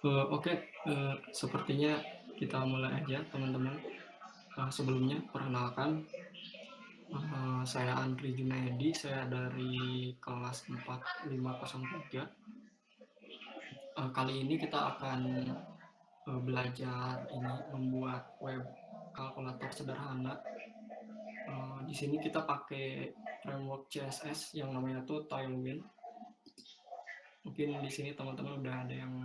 Oke, sepertinya kita mulai aja teman-teman. Sebelumnya perkenalkan, saya Andri Junaidi, saya dari kelas 4503. Kali ini kita akan belajar ini membuat web kalkulator sederhana. Di sini kita pakai framework CSS yang namanya tuh Tailwind. Mungkin di sini teman-teman udah ada yang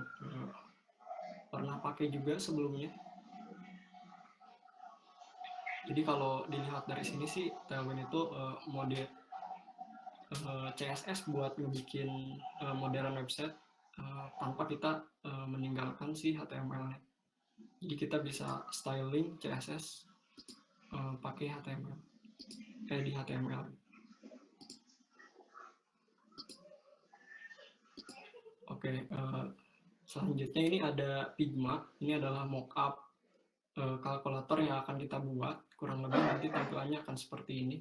pernah pakai juga sebelumnya. Jadi kalau dilihat dari sini sih Tailwind itu mode CSS buat ngebikin modern website tanpa kita meninggalkan si HTML-nya. Jadi kita bisa styling CSS pakai HTML, di HTML. Oke, selanjutnya ini ada Figma. Ini adalah mockup kalkulator yang akan kita buat. Kurang lebih nanti tampilannya akan seperti ini.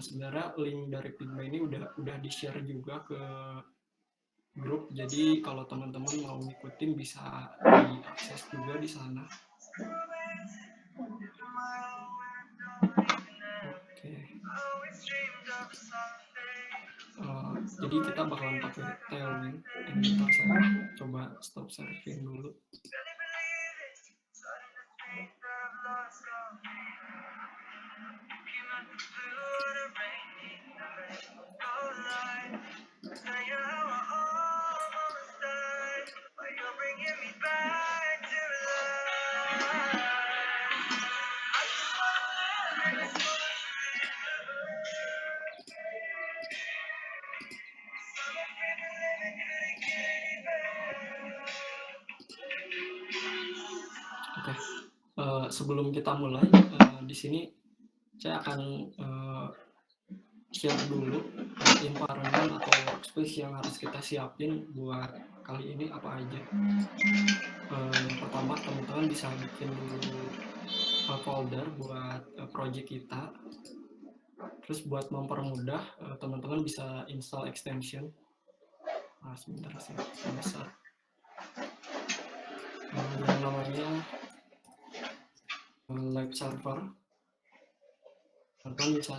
Sebenarnya link dari Figma ini udah di-share juga ke grup, jadi kalau teman-teman mau ngikutin bisa diakses juga di sana. Oke. Jadi kita bakalan pakai Tailwind. Bentar, saya coba stop sharing dulu. Oke, sebelum kita mulai, di sini saya akan share dulu environment atau workspace yang harus kita siapin buat kali ini apa aja. Yang pertama, teman-teman bisa bikin dulu folder buat project kita. Terus buat mempermudah, teman-teman bisa install extension. Sebentar, saya bisa yang namanya live server. Teman-teman bisa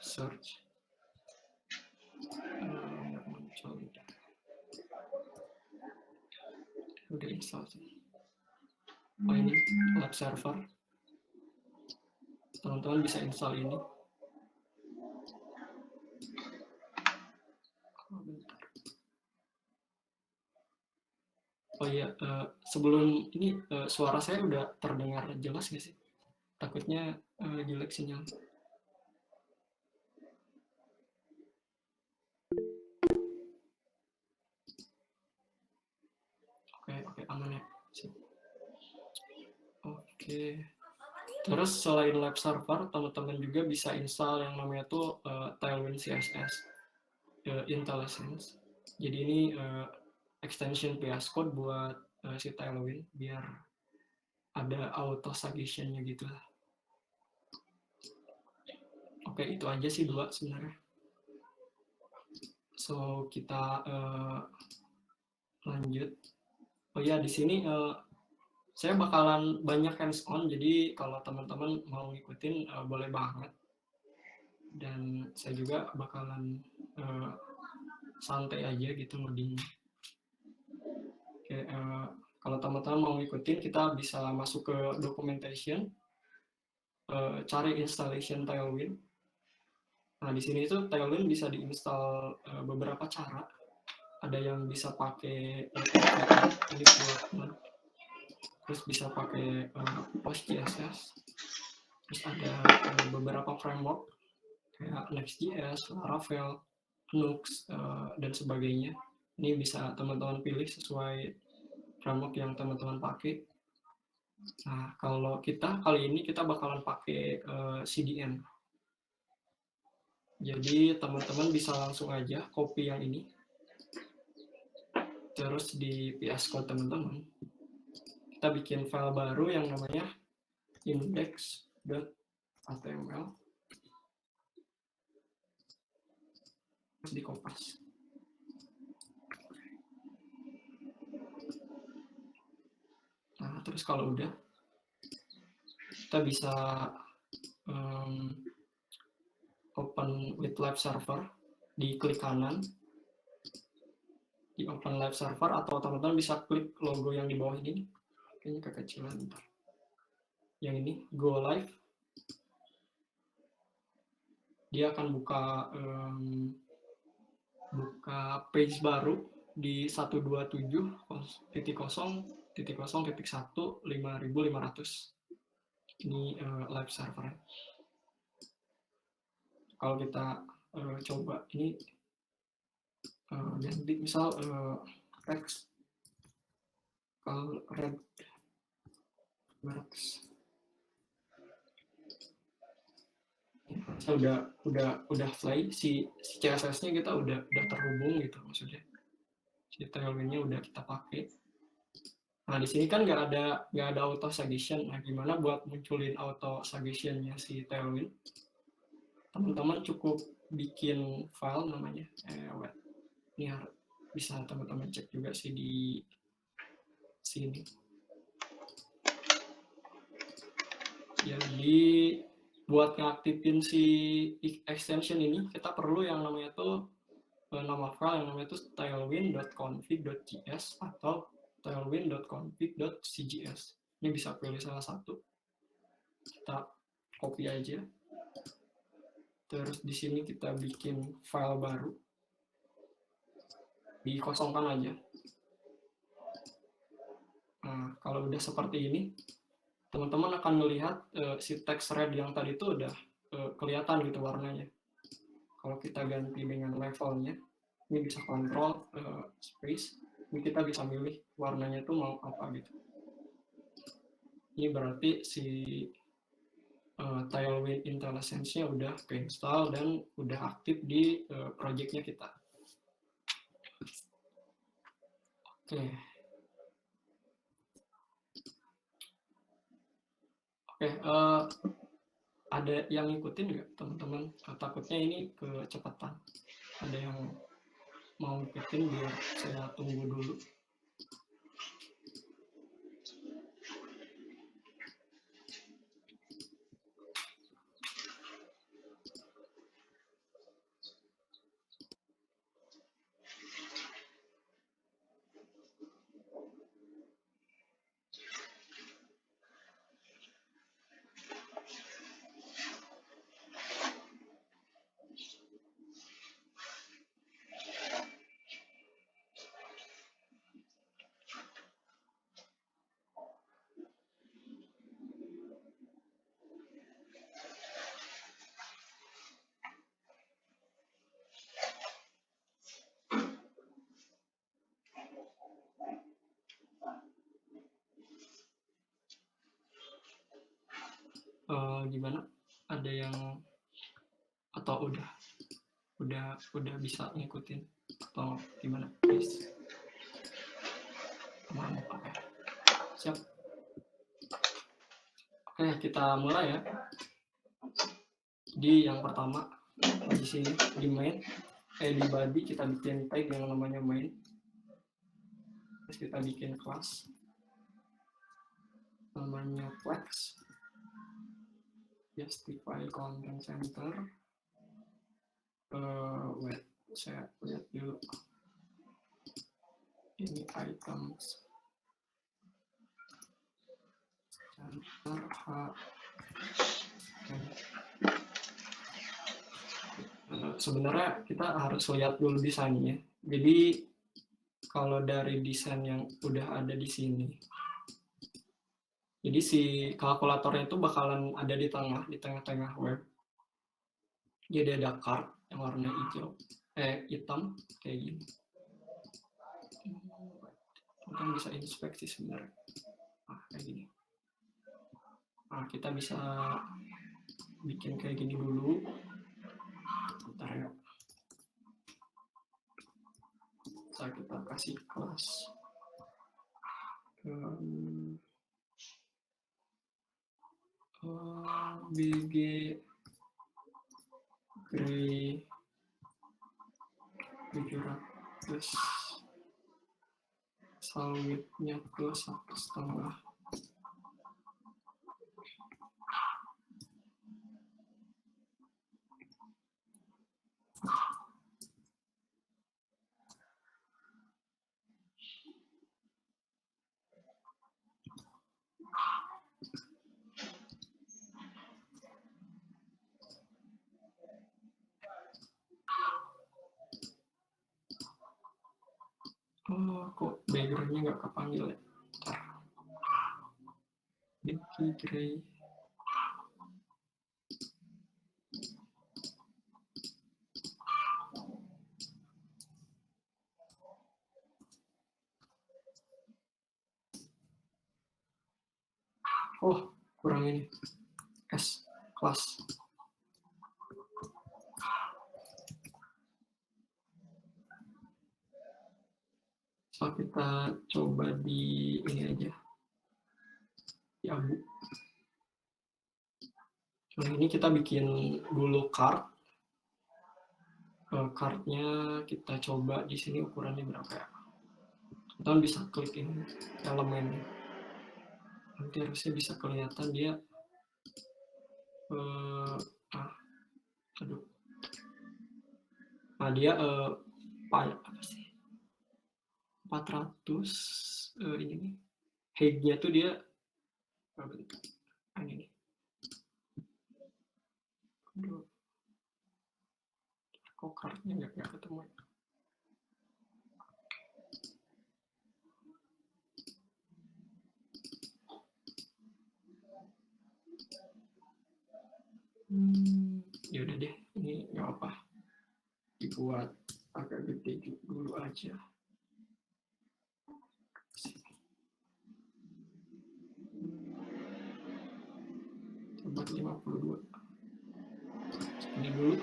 search udah install sih. Ini live server. Teman-teman bisa install ini. Oh iya, sebelum ini suara saya udah terdengar jelas nggak sih? Takutnya jelek sinyal. Oke, aman ya. Oke. Terus selain live server, teman-teman juga bisa install yang namanya tuh Tailwind CSS IntelliSense. Jadi ini extension VS Code buat si Tailwind biar ada auto suggestion-nya gitu lah. Oke, itu aja sih dua sebenarnya. So kita lanjut. Oh ya, di sini saya bakalan banyak hands on, jadi kalau teman-teman mau ngikutin boleh banget. Dan saya juga bakalan santai aja gitu ngodingnya. Oke, kalau teman-teman mau ngikutin, kita bisa masuk ke documentation, cari installation Tailwind. Nah, di sini itu Tailwind bisa diinstal beberapa cara. Ada yang bisa pakai ini buat, terus bisa pakai PostGSS. Terus ada beberapa framework kayak Next.js, Laravel, Nux, dan sebagainya. Ini bisa teman-teman pilih sesuai framework yang teman-teman pakai. Nah, kalau kita kali ini kita bakalan pakai CDN. Jadi teman-teman bisa langsung aja copy yang ini. Terus di VS Code teman-teman, kita bikin file baru yang namanya index.html. Terus di kopas. Nah, terus kalau udah, kita bisa open with live server, di klik kanan, di open live server, atau teman-teman bisa klik logo yang di bawah ini, kayaknya kekecilan bentar. Yang ini, go live, dia akan buka page baru di 127.0.0.1.5500. Ini live server. Kalau kita coba ini ganti misal text, kalau red works, udah fly, si CSS-nya kita udah terhubung gitu, maksudnya si Tailwind-nya udah kita pakai. Nah, di sini kan nggak ada auto suggestion. Nah, gimana buat munculin auto suggestion-nya si Tailwind? Teman-teman cukup bikin file namanya ini bisa teman-teman cek juga sih di sini. Jadi buat ngaktifin si extension ini, kita perlu yang namanya tuh nama file yang namanya tuh tailwind.config.js atau tailwind.config.cgs. Ini bisa pilih salah satu. Kita copy aja. Terus di sini kita bikin file baru. Dikosongkan aja. Nah, kalau udah seperti ini, teman-teman akan melihat si text red yang tadi itu udah kelihatan gitu warnanya. Kalau kita ganti dengan levelnya, ini bisa kontrol space, ini kita bisa milih warnanya itu mau apa gitu. Ini berarti si Tailwind IntelliSense-nya udah keinstall dan udah aktif di project-nya kita. Oke, ada yang ngikutin nggak teman-teman? Takutnya ini kecepatan. Ada yang mau ngikutin biar saya tunggu dulu. gimana? Ada yang atau udah bisa ngikutin atau gimana guys? Oke. Siap. Oke, kita mulai ya. Di yang pertama di sini di main di body kita bikin tag yang namanya main. Terus kita bikin kelas namanya flex. Justify content center. Wait, saya lihat dulu. Ini items center H. Sebenarnya kita harus lihat dulu desainnya. Jadi kalau dari desain yang udah ada di sini, jadi si kalkulatornya itu bakalan ada di tengah-tengah web. Jadi ada card yang warna hijau, hitam kayak gini. Mungkin bisa inspeksi sebenarnya. Kayak gini. Nah, kita bisa bikin kayak gini dulu. Bentar ya. Kita kasih kelas BG Gray 700 sawitnya ke 1,5. Kok backgroundnya nggak kepanggil ya? Becky Gray. Oh, kurang ini. S kelas. So, kita coba di ini aja. Di abu. Nah, ini kita bikin dulu card. Cardnya kita coba di sini ukurannya berapa ya? Kita bisa klik ini elemennya. Nanti harusnya bisa kelihatan dia. Aduh. Nah, dia apa sih? 400 ini nih. Height-nya tuh dia ini nih. Aduh. Kok card-nya nggak ketemu ya? Ya udah deh, ini nggak apa, dibuat agak gede dulu aja. Coba 52. Ini dulu.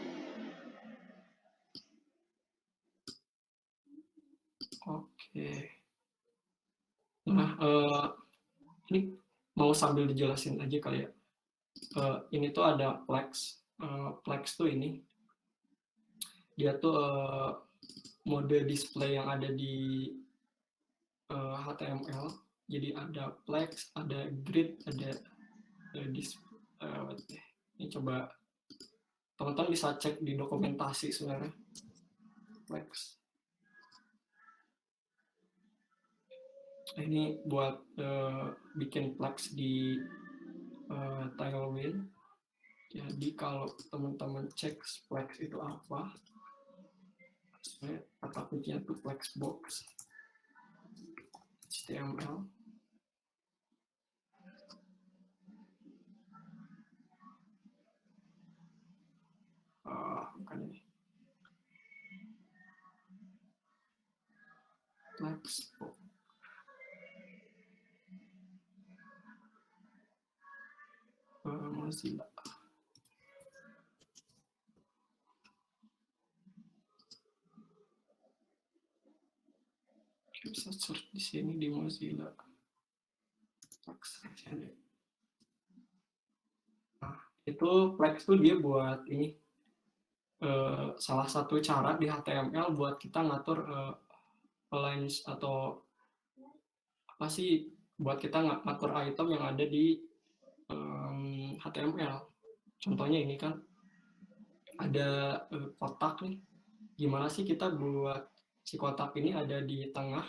Oke. Nah, ini mau sambil dijelasin aja kali ya. Ini tuh ada flex. Flex tuh ini. Dia tuh mode display yang ada di HTML. Jadi ada flex, ada grid, ada ini coba teman-teman bisa cek di dokumentasi sebenarnya. Flex. Ini buat bikin flex di Tailwind. Jadi kalau teman-teman cek flex itu apa, kata kuncinya itu flexbox HTML. Bukan ini. Flexbox. Mozilla. bisa search di sini di Mozilla. Nah, itu Plex tuh dia buat ini salah satu cara di HTML buat kita ngatur lines atau apa sih, buat kita ngatur item yang ada di HTML. Contohnya ini kan ada kotak nih. Gimana sih kita buat si kotak ini ada di tengah.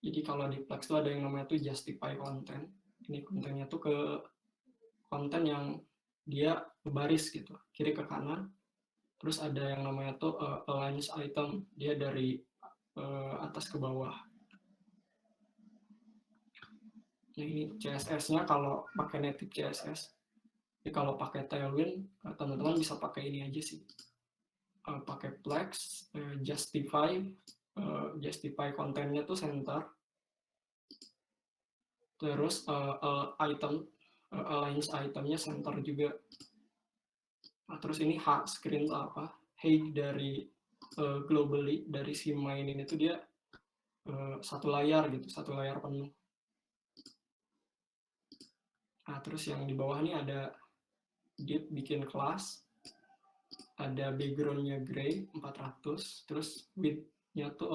Jadi kalau di Plex tuh ada yang namanya tuh justify content. Ini kontennya tuh ke konten yang dia baris gitu, kiri ke kanan. Terus ada yang namanya tuh aligns item, dia dari atas ke bawah. Nah, ini CSS-nya kalau pakai native CSS. Jadi kalau pakai Tailwind, teman-teman bisa pakai ini aja sih. Pakai Plex, justify kontennya tuh center. Terus item, aligns itemnya center juga. Nah, terus ini screen tuh apa? Height dari globally dari si main ini tuh dia satu layar gitu, satu layar penuh. Nah, terus yang di bawah ini ada div bikin kelas, ada backgroundnya gray 400, terus width-nya tuh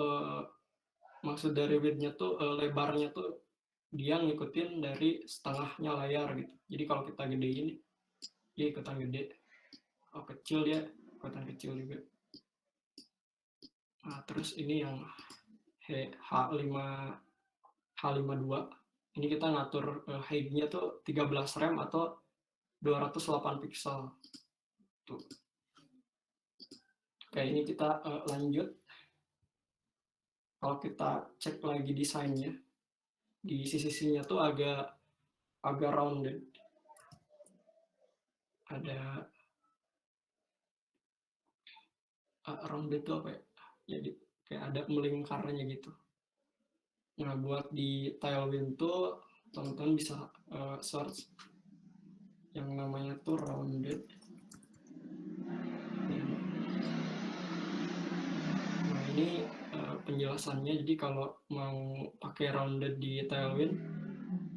maksud dari width-nya tuh lebarnya tuh dia ngikutin dari setengahnya layar gitu. Jadi kalau kita gedein, dia ikutan gede. Kalau kecil dia ikutan kecil juga. Nah, terus ini yang H52. Ini kita ngatur height-nya tuh 13 rem atau 208 pixel. Tuh. Oke, ini kita lanjut. Kalau kita cek lagi desainnya, di sisi-sisinya tuh agak rounded. Ada rounded itu apa ya? Jadi kayak ada melingkarnya gitu. Nah, buat di Tailwind tuh teman-teman bisa search yang namanya tuh rounded. Nah, ini penjelasannya. Jadi kalau mau pakai rounded di Tailwind,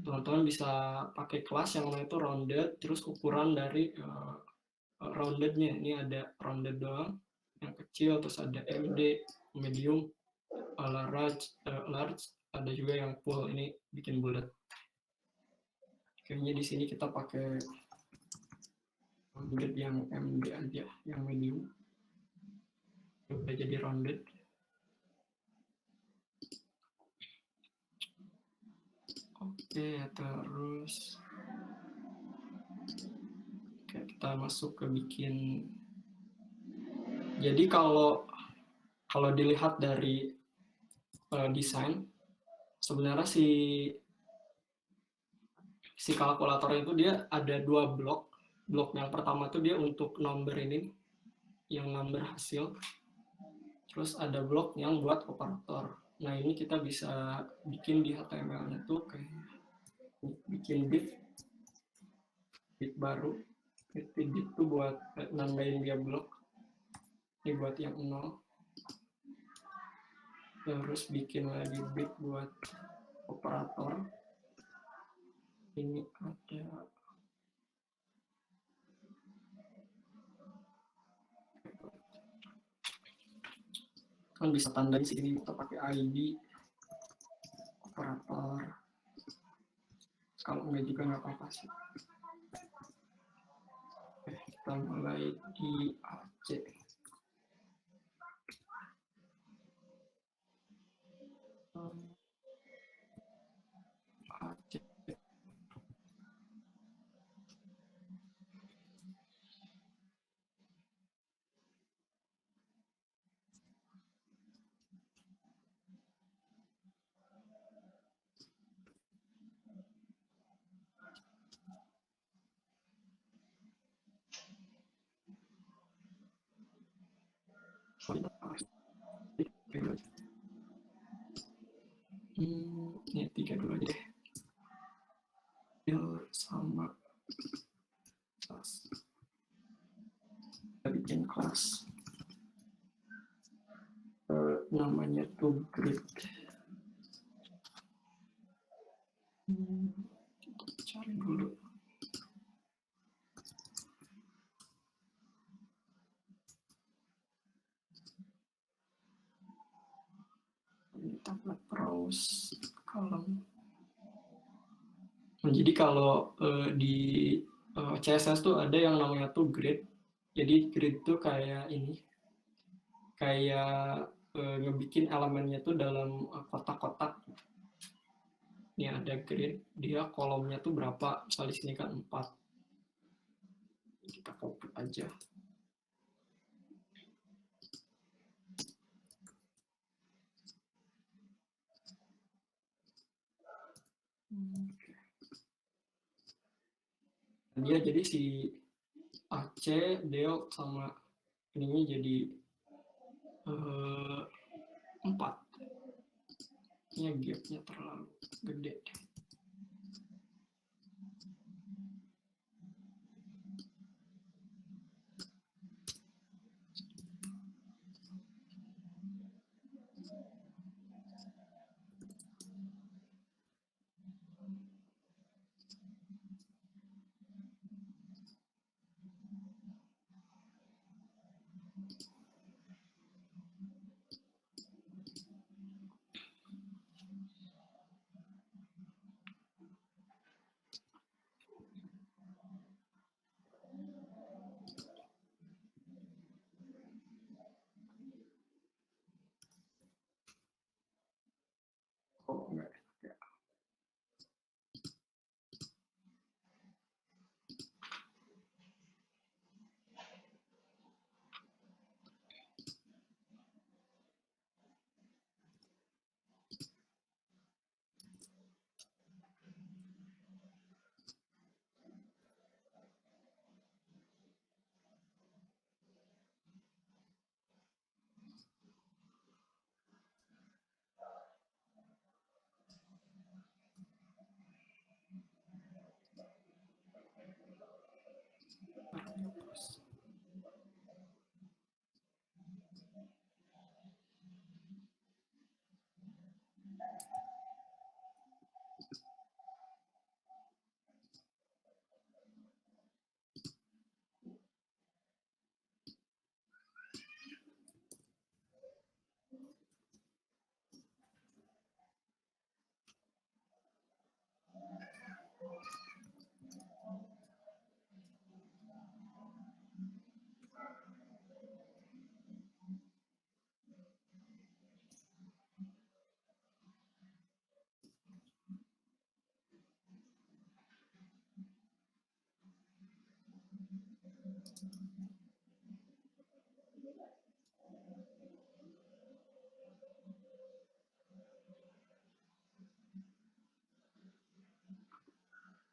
teman-teman bisa pakai kelas yang namanya itu rounded, terus ukuran dari roundednya. Ini ada rounded doang, yang kecil, terus ada MD, medium, large, ada juga yang full, ini bikin bulat. Kayaknya di sini kita pakai rounded yang MD aja, yang medium. Udah jadi rounded. Oke, terus kita masuk ke bikin. Jadi kalau dilihat dari desain, sebenarnya si kalkulator itu dia ada dua blok. Blok yang pertama itu dia untuk number ini, yang number hasil. Terus ada blok yang buat operator. Nah, ini kita bisa bikin di HTML-nya tuh kayak bikin div baru. Div itu buat nambahin dia blok. Ini buat yang 0. Terus bikin lagi div buat operator. Ini ada kan bisa tandain sini kita pakai ID operator. Kalau enggak juga nggak apa-apa sih. Oke, kita mulai di AC. AC. Ini 3 dulu aja deh. Sama kelas. Kita bikin kelas namanya tuh grid. Cari dulu. Tablet browse column. Nah, jadi kalau di CSS tuh ada yang namanya tuh grid. Jadi grid tuh kayak ini, kayak ngebikin elemennya tuh dalam kotak-kotak. Ini ada grid, dia kolomnya tuh berapa? Misalnya di sini kan 4. Kita copy aja. Dia jadi si AC, Deo sama ininya jadi 4. Ini gapnya terlalu gede. Oh, enggak.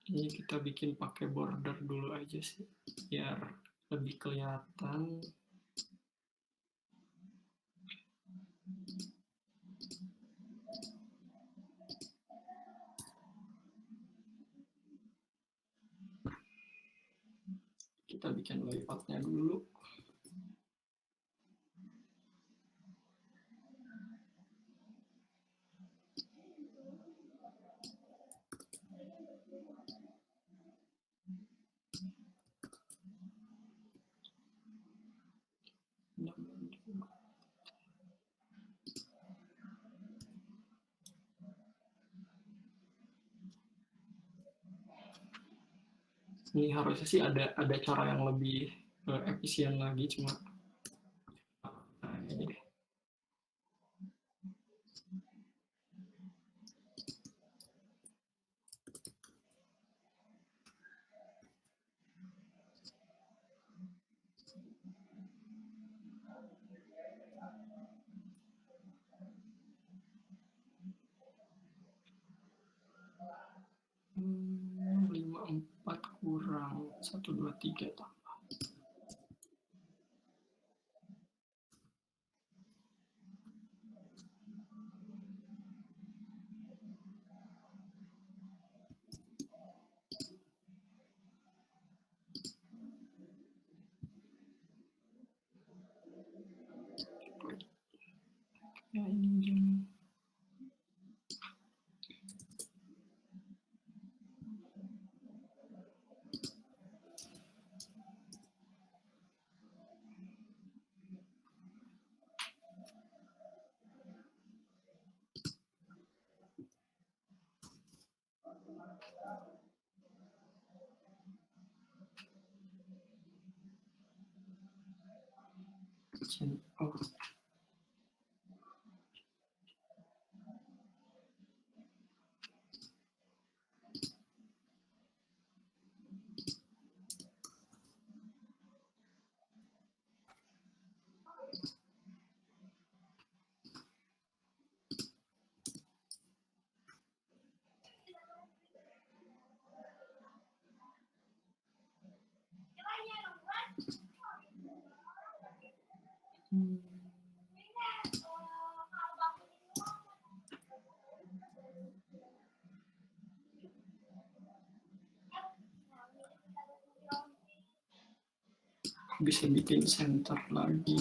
Ini kita bikin pakai border dulu aja sih, biar lebih kelihatan. Kita bikin layoutnya dulu. Ini harusnya sih ada cara yang lebih efisien lagi, cuma ini deh. Lima empat kurang 1 2 3 tambah. Ya ini jam. Oh. Bisa bikin center lagi.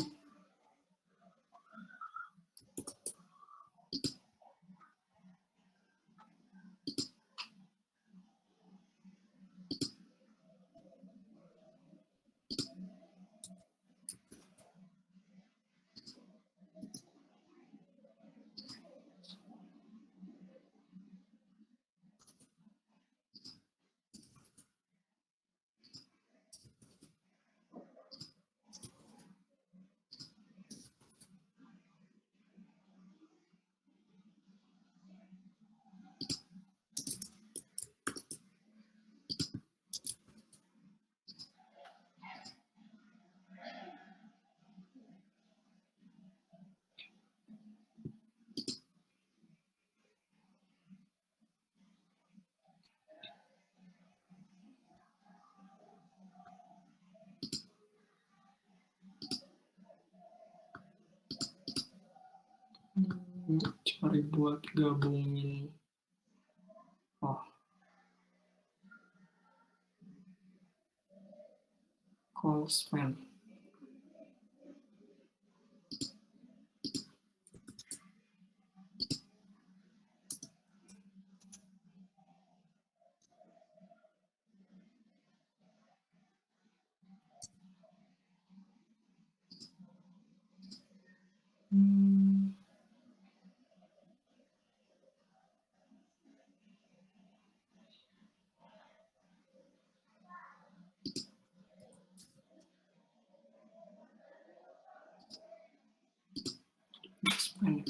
Cari buat gabungin. Oh, call span. Span.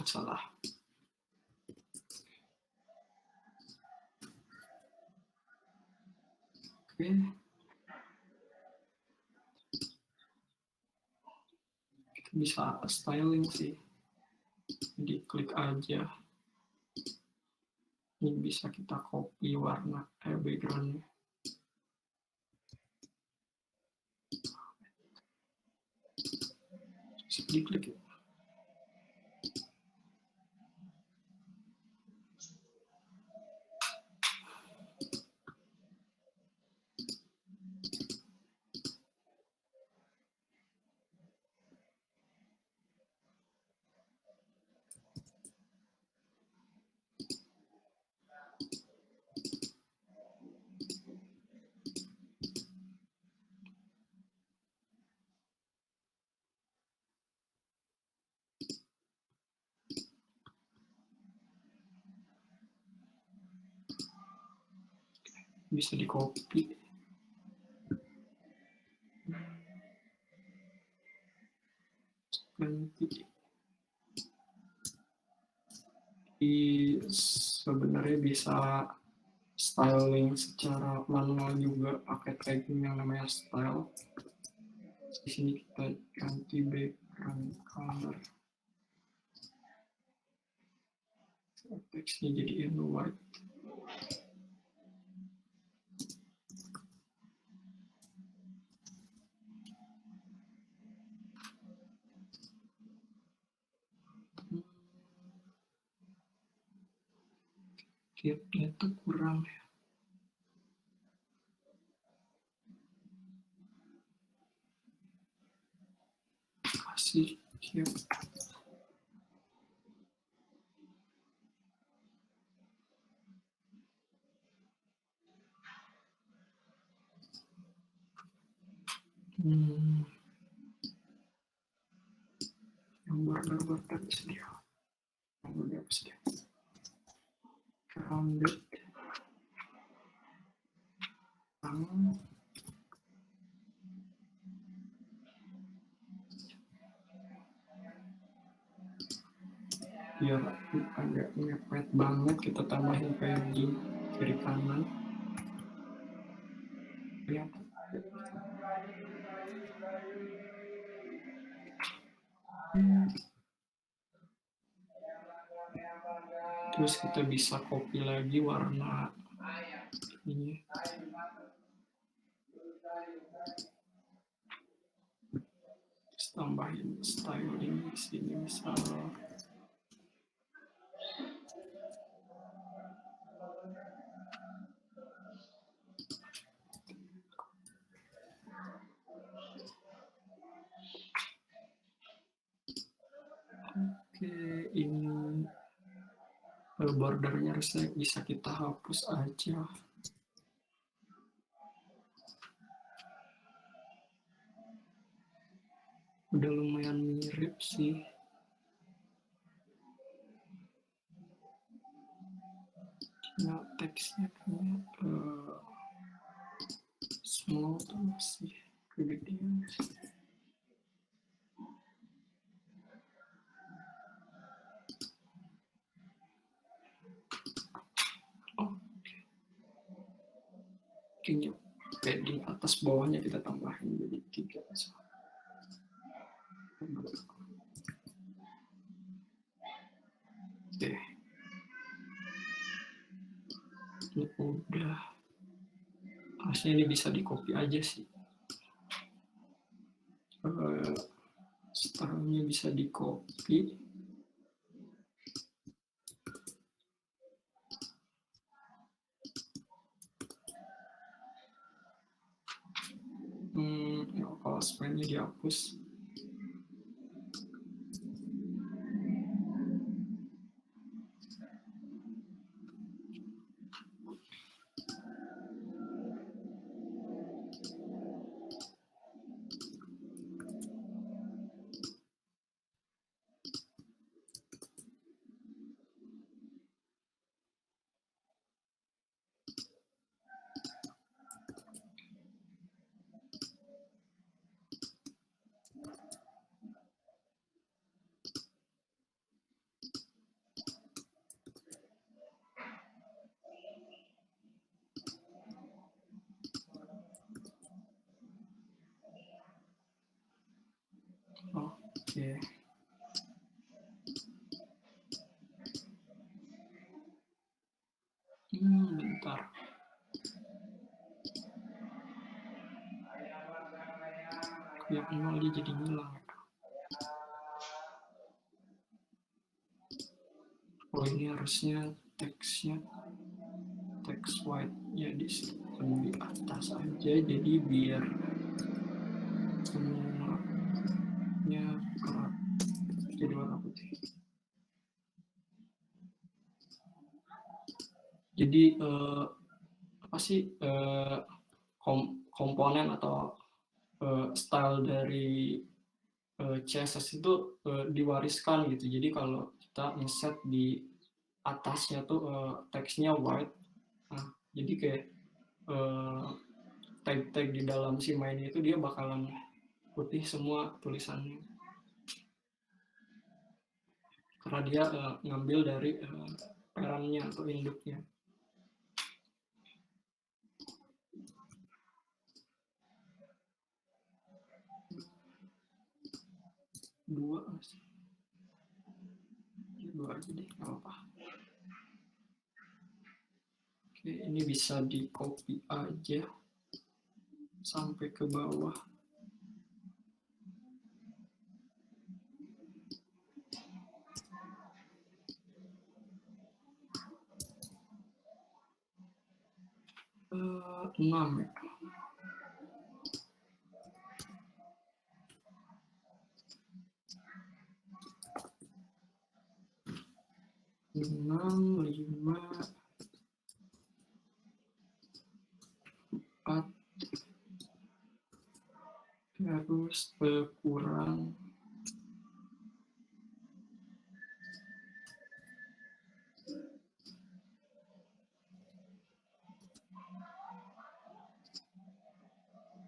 Salah. Oke. Kita bisa styling sih. Jadi klik aja. Ini bisa kita copy warna background-nya. Diklik ya. Bisa di copy. Sebenarnya bisa styling secara manual juga pakai tagging yang namanya style. Di sini kita ganti background color. Teksnya jadiin white. Tipnya tuh kurang ya. Kasih tip. Yang border sedia. Yang border sedia. Rounded. Biar agak ngepet banget, kita tambahin padding kiri kanan. Ya. Terus kita bisa copy lagi warna ini. Terus tambahin styling di sini misal. Oke, ini bordernya harusnya bisa kita hapus aja. Udah lumayan mirip sih. Nah, teksnya kayaknya small tuh masih kegedean sih. Kayaknya padding atas bawahnya kita tambahin jadi 3. Oke. Ini udah. Harusnya ini bisa di copy aja sih. Stylenya bisa di copy. Ya, kalau span-nya dihapus. Oke. Bentar. Yang 0 dia jadi hilang. Oh, ini harusnya teksnya teks white-nya di atas aja, jadi biar semuanya jadi warna putih. Jadi apa sih komponen atau style dari CSS itu diwariskan gitu. Jadi kalau kita ngeset di atasnya tuh teksnya white, nah, jadi kayak tag-tag di dalam si main itu dia bakalan putih semua tulisannya. Karena dia ngambil dari parentnya atau induknya. Dua aja deh, nggak apa-apa. Oke, ini bisa di copy aja sampai ke bawah. 6 ya. Enam, 5, 4 harus berkurang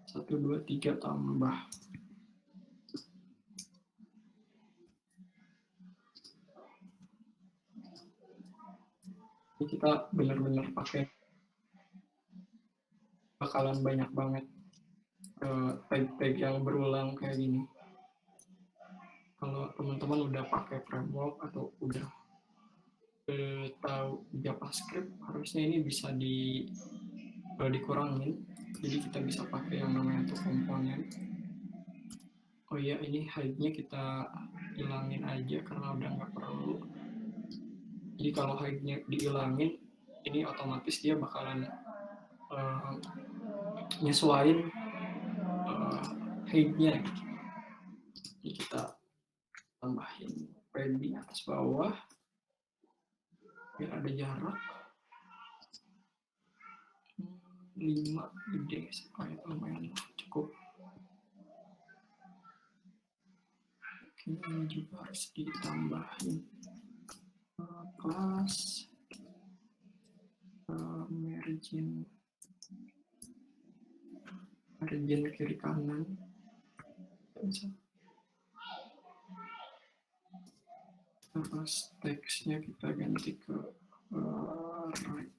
1, 2, 3 tambah. Ini kita benar-benar pakai bakalan banyak banget tag-tag yang berulang kayak gini. Kalau teman-teman udah pakai framework atau udah tahu JavaScript, harusnya ini bisa dikurangin. Jadi kita bisa pakai yang namanya tuh komponen. Oh iya, ini height-nya kita hilangin aja karena udah nggak perlu. Jadi kalau height-nya dihilangin, ini otomatis dia bakalan nyesuaiin height-nya. Jadi kita tambahin padding atas bawah biar ada jarak. 5 gede supaya lumayan cukup. Oke, ini juga harus ditambahin kelas margin kiri kanan. Terus teksnya kita ganti ke right.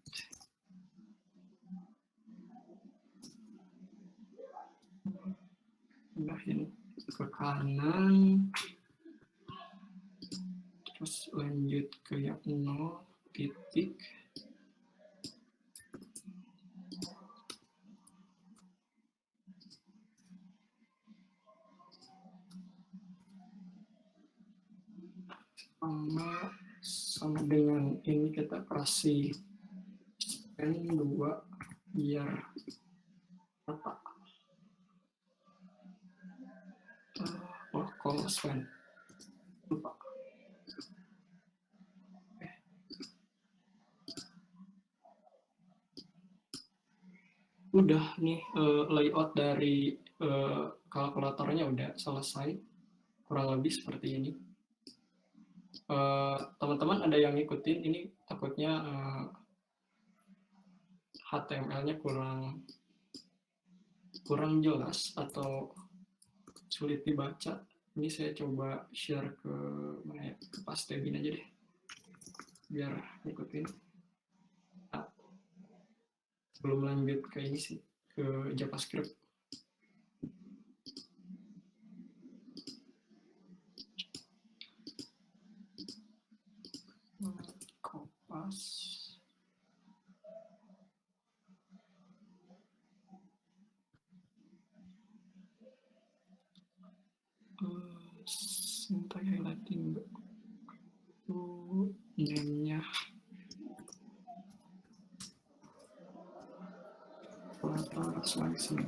Pindahin ke kanan. Terus lanjut ke yang 0 titik. Sama dengan ini kita kasih span 2 biar rata. Call span lupa. Udah nih layout dari kalkulatornya udah selesai, kurang lebih seperti ini. Teman-teman ada yang ngikutin ini, takutnya HTML-nya kurang jelas atau sulit dibaca. Ini saya coba share ke mana ya, ke Pastebin aja deh biar ngikutin. Nah, sebelum lanjut ke ini sih, ke JavaScript. Kopas. Sampai highlighting name-nya slicing.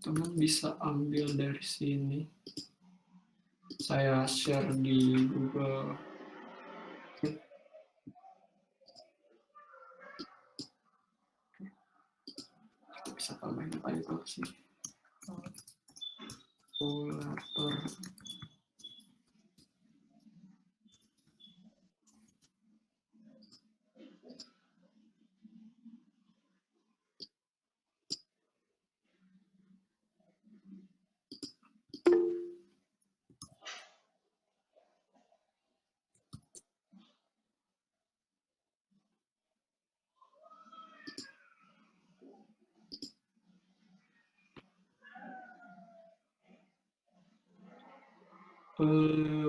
Teman bisa ambil dari sini. Saya share di Google. Bisa tambahin title sih. Kalkulator.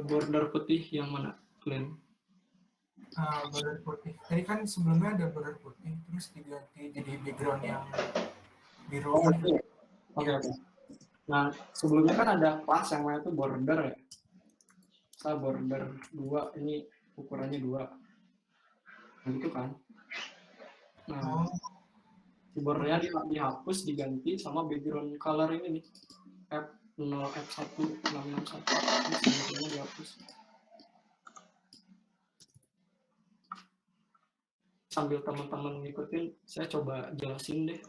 Border putih yang mana, Glenn? Border putih. Tadi kan sebelumnya ada border putih, terus diganti jadi background yang biru. Oke. Nah, sebelumnya kan ada kelas yang namanya itu border ya. Border 2, ini ukurannya 2. Nah, gitu kan. Nah, Oh, si bordernya dihapus diganti sama background color ini nih. F0 F1 661 ini simbolnya dihapus. Sambil teman-teman ngikutin, saya coba jelasin deh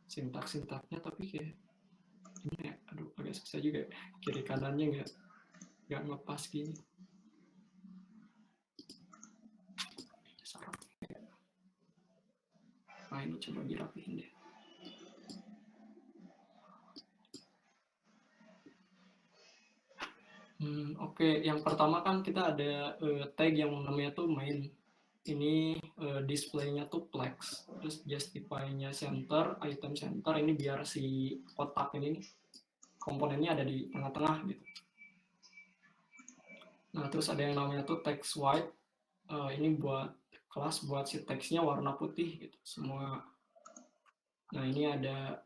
sintak-sintaknya, tapi kayak ini ya, aduh agak susah juga ya. Kiri kanannya nggak ngepas gini. Nah ini coba dirapihin deh. Oke, yang pertama kan kita ada tag yang namanya tuh main. Ini displaynya tuh flex, terus justify-nya center, item center, ini biar si kotak ini komponennya ada di tengah-tengah gitu. Nah terus ada yang namanya tuh text white, ini buat kelas buat si teksnya warna putih gitu semua. Nah ini ada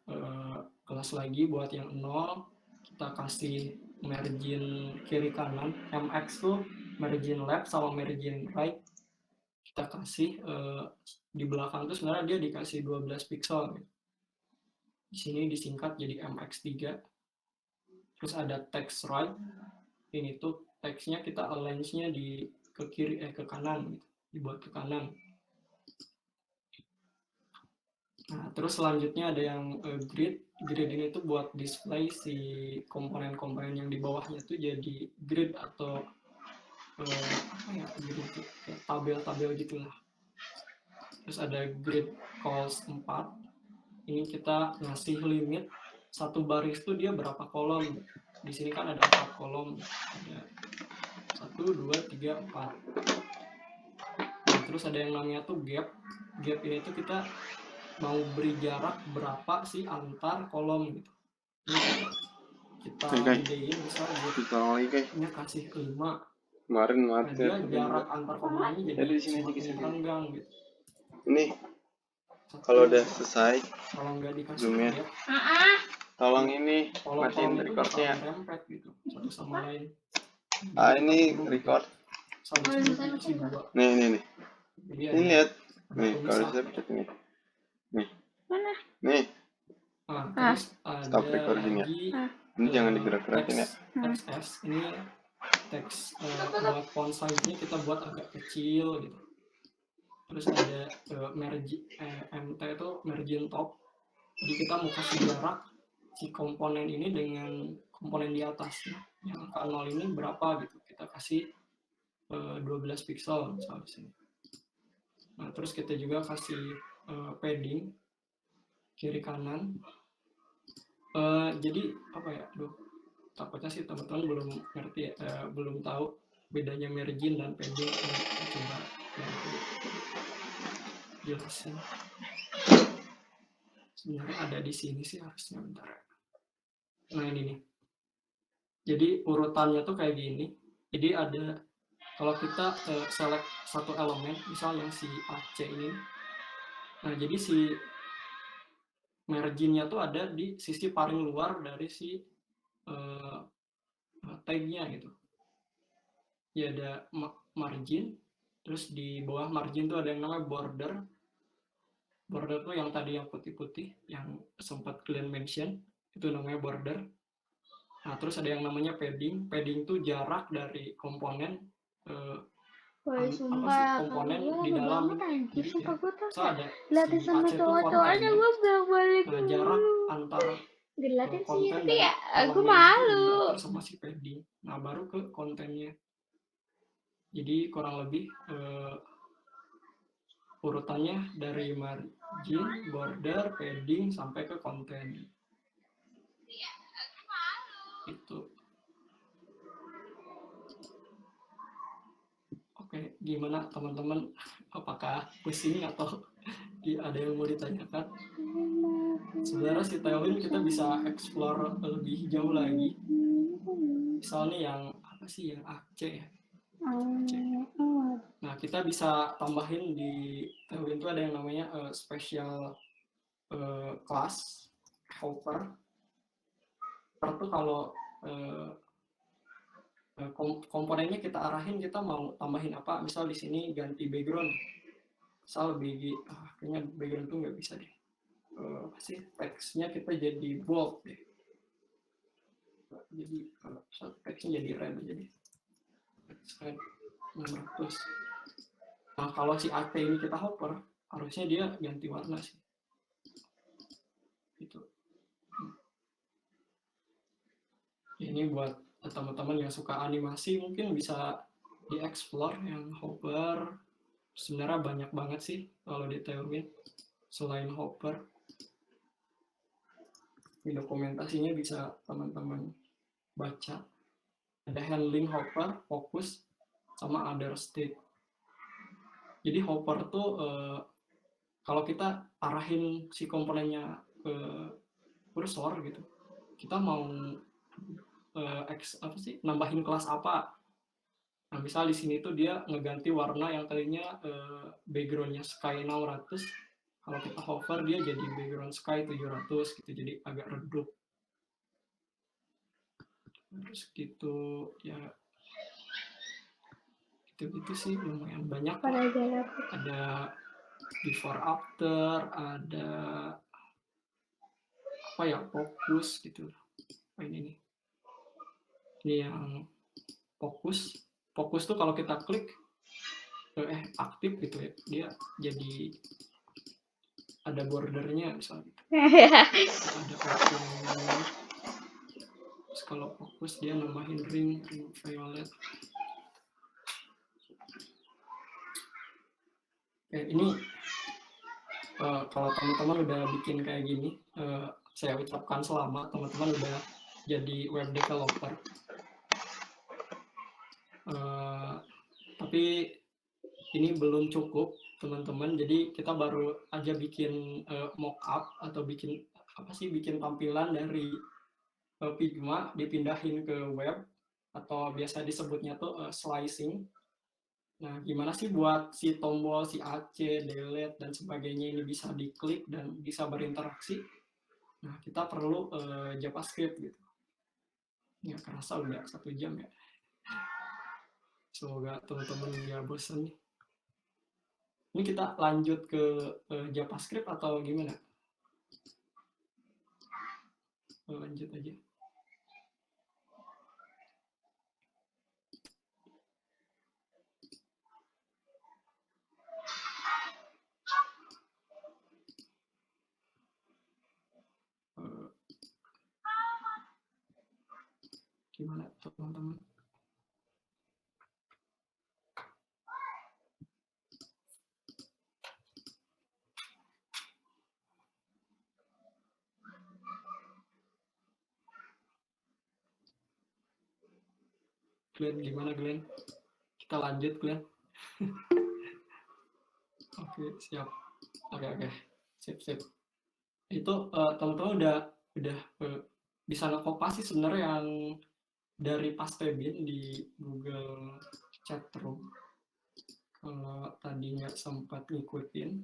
kelas lagi buat yang 0, kita kasih margin kiri kanan, MX tuh margin left sama margin right. Kita kasih di belakang itu sebenarnya dia dikasih 12 pixel. Di sini disingkat jadi MX3. Terus ada text right. Ini tuh teksnya kita align-nya ke kiri ke kanan gitu. Dibuat ke kanan. Nah, terus selanjutnya ada yang grid. Grid ini tuh buat display si komponen-komponen yang di bawahnya tuh jadi grid atau apa ya, grid itu kayak tabel-tabel gitulah. Terus ada grid calls 4. Ini kita ngasih limit satu baris tuh dia berapa kolom. Di sini kan ada 4 kolom. Ada 1, 2, 3, 4. Nah, terus ada yang namanya tuh gap. Gap ini tuh kita mau beri jarak berapa sih antar kolom gitu. Ini kita gedein misal gapnya kasih 5. Kemarin Nah, dia jarak antar kolom ini jadi semakin renggang gitu. Ini kalau udah selesai, kalau nggak dikasih zoomnya, gap, tolong ini kolom matiin itu recordnya. bakal rempet gitu satu sama lain. Ini record. Nih. Ini lihat. Nih, kalau saya pencet ini. Nih. Mana? Nih. Nah, terus Stop ada recording ya. lagi Ini jangan digerak-gerakin ya. XS. Ini teks buat font size-nya kita buat agak kecil gitu. Terus ada MT itu margin top. Jadi kita mau kasih jarak si komponen ini dengan komponen di atasnya. Yang angka 0 ini berapa gitu. Kita kasih 12 pixel misalnya di sini. Nah, terus kita juga kasih padding kiri kanan. Jadi apa ya? Takutnya sih teman-teman belum ngerti ya, belum tahu bedanya margin dan padding. Coba jelasin. Sebenarnya ada di sini sih harusnya, bentar. Nah ini nih. Jadi urutannya tuh kayak gini. Jadi ada kalau kita select satu elemen, misal yang si AC ini. Nah jadi si marginnya tuh ada di sisi paling luar dari si tagnya gitu. Ya ada margin, terus di bawah margin tuh ada yang namanya border. Border tuh yang tadi yang putih-putih, yang sempat kalian mention, itu namanya border. Nah terus ada yang namanya padding. Padding tuh jarak dari komponen komponen di dalam. Jadi ada dilatih sama cowok-cowok aja gue balik jarak antar dilatih sih konten tapi ya dan aku elemen itu malu diatur sama si padding. Nah baru ke kontennya. Jadi kurang lebih urutannya dari margin, border, padding sampai ke konten. Itu. Oke, gimana teman-teman? Apakah pusing atau ada yang mau ditanyakan? Sebenarnya si Tailwind kita bisa explore lebih jauh lagi. Misalnya yang apa sih, yang AC ya? Nah kita bisa tambahin di Tailwind itu ada yang namanya special class helper. Itu kalau komponennya kita arahin, kita mau tambahin apa, misal di sini ganti background. kayaknya background tuh nggak bisa deh. Apa sih, teksnya kita jadi bold deh. Jadi teksnya jadi red, jadi red 600. Nah kalau si AT ini kita hover, harusnya dia ganti warna sih. Gitu. Ini buat teman-teman yang suka animasi mungkin bisa dieksplor yang hover. Sebenarnya banyak banget sih kalau di Tailwind selain hover. Di dokumentasinya bisa teman-teman baca. Ada handling hover, fokus, sama other state. Jadi hover tuh kalau kita arahin si komponennya ke kursor gitu, kita mau nambahin kelas apa. Nah, misal di sini tuh dia ngeganti warna yang tadinya backgroundnya sky 600, kalau kita hover dia jadi background sky 700 gitu, jadi agak redup. Terus gitu ya, gitu sih lumayan banyak. Ada before after, ada apa ya, fokus gitu. Ini nih, ini yang fokus tuh kalau kita klik aktif gitu ya, dia jadi ada bordernya misalnya gitu. Ada open. Terus kalau fokus dia nambahin ring violet. Ini kalau teman-teman udah bikin kayak gini, saya ucapkan selamat, teman-teman udah jadi web developer. Tapi ini belum cukup teman-teman, jadi kita baru aja bikin mockup atau bikin tampilan dari Figma dipindahin ke web, atau biasa disebutnya tuh slicing. Nah, gimana sih buat si tombol, si AC, delete, dan sebagainya ini bisa diklik dan bisa berinteraksi? Nah, kita perlu JavaScript gitu. Ya, kerasa udah 1 jam ya. Semoga teman-teman nggak bosan nih. Ini kita lanjut ke JavaScript atau gimana? Lanjut aja. Gimana teman-teman? Glenn, gimana Glenn? Kita lanjut Glenn. Oke, siap. Oke. Sip. Itu teman-teman udah bisa ngekopas sih sebenarnya yang dari Pastebin di Google Chatroom. Kalau tadinya sempat ngikutin,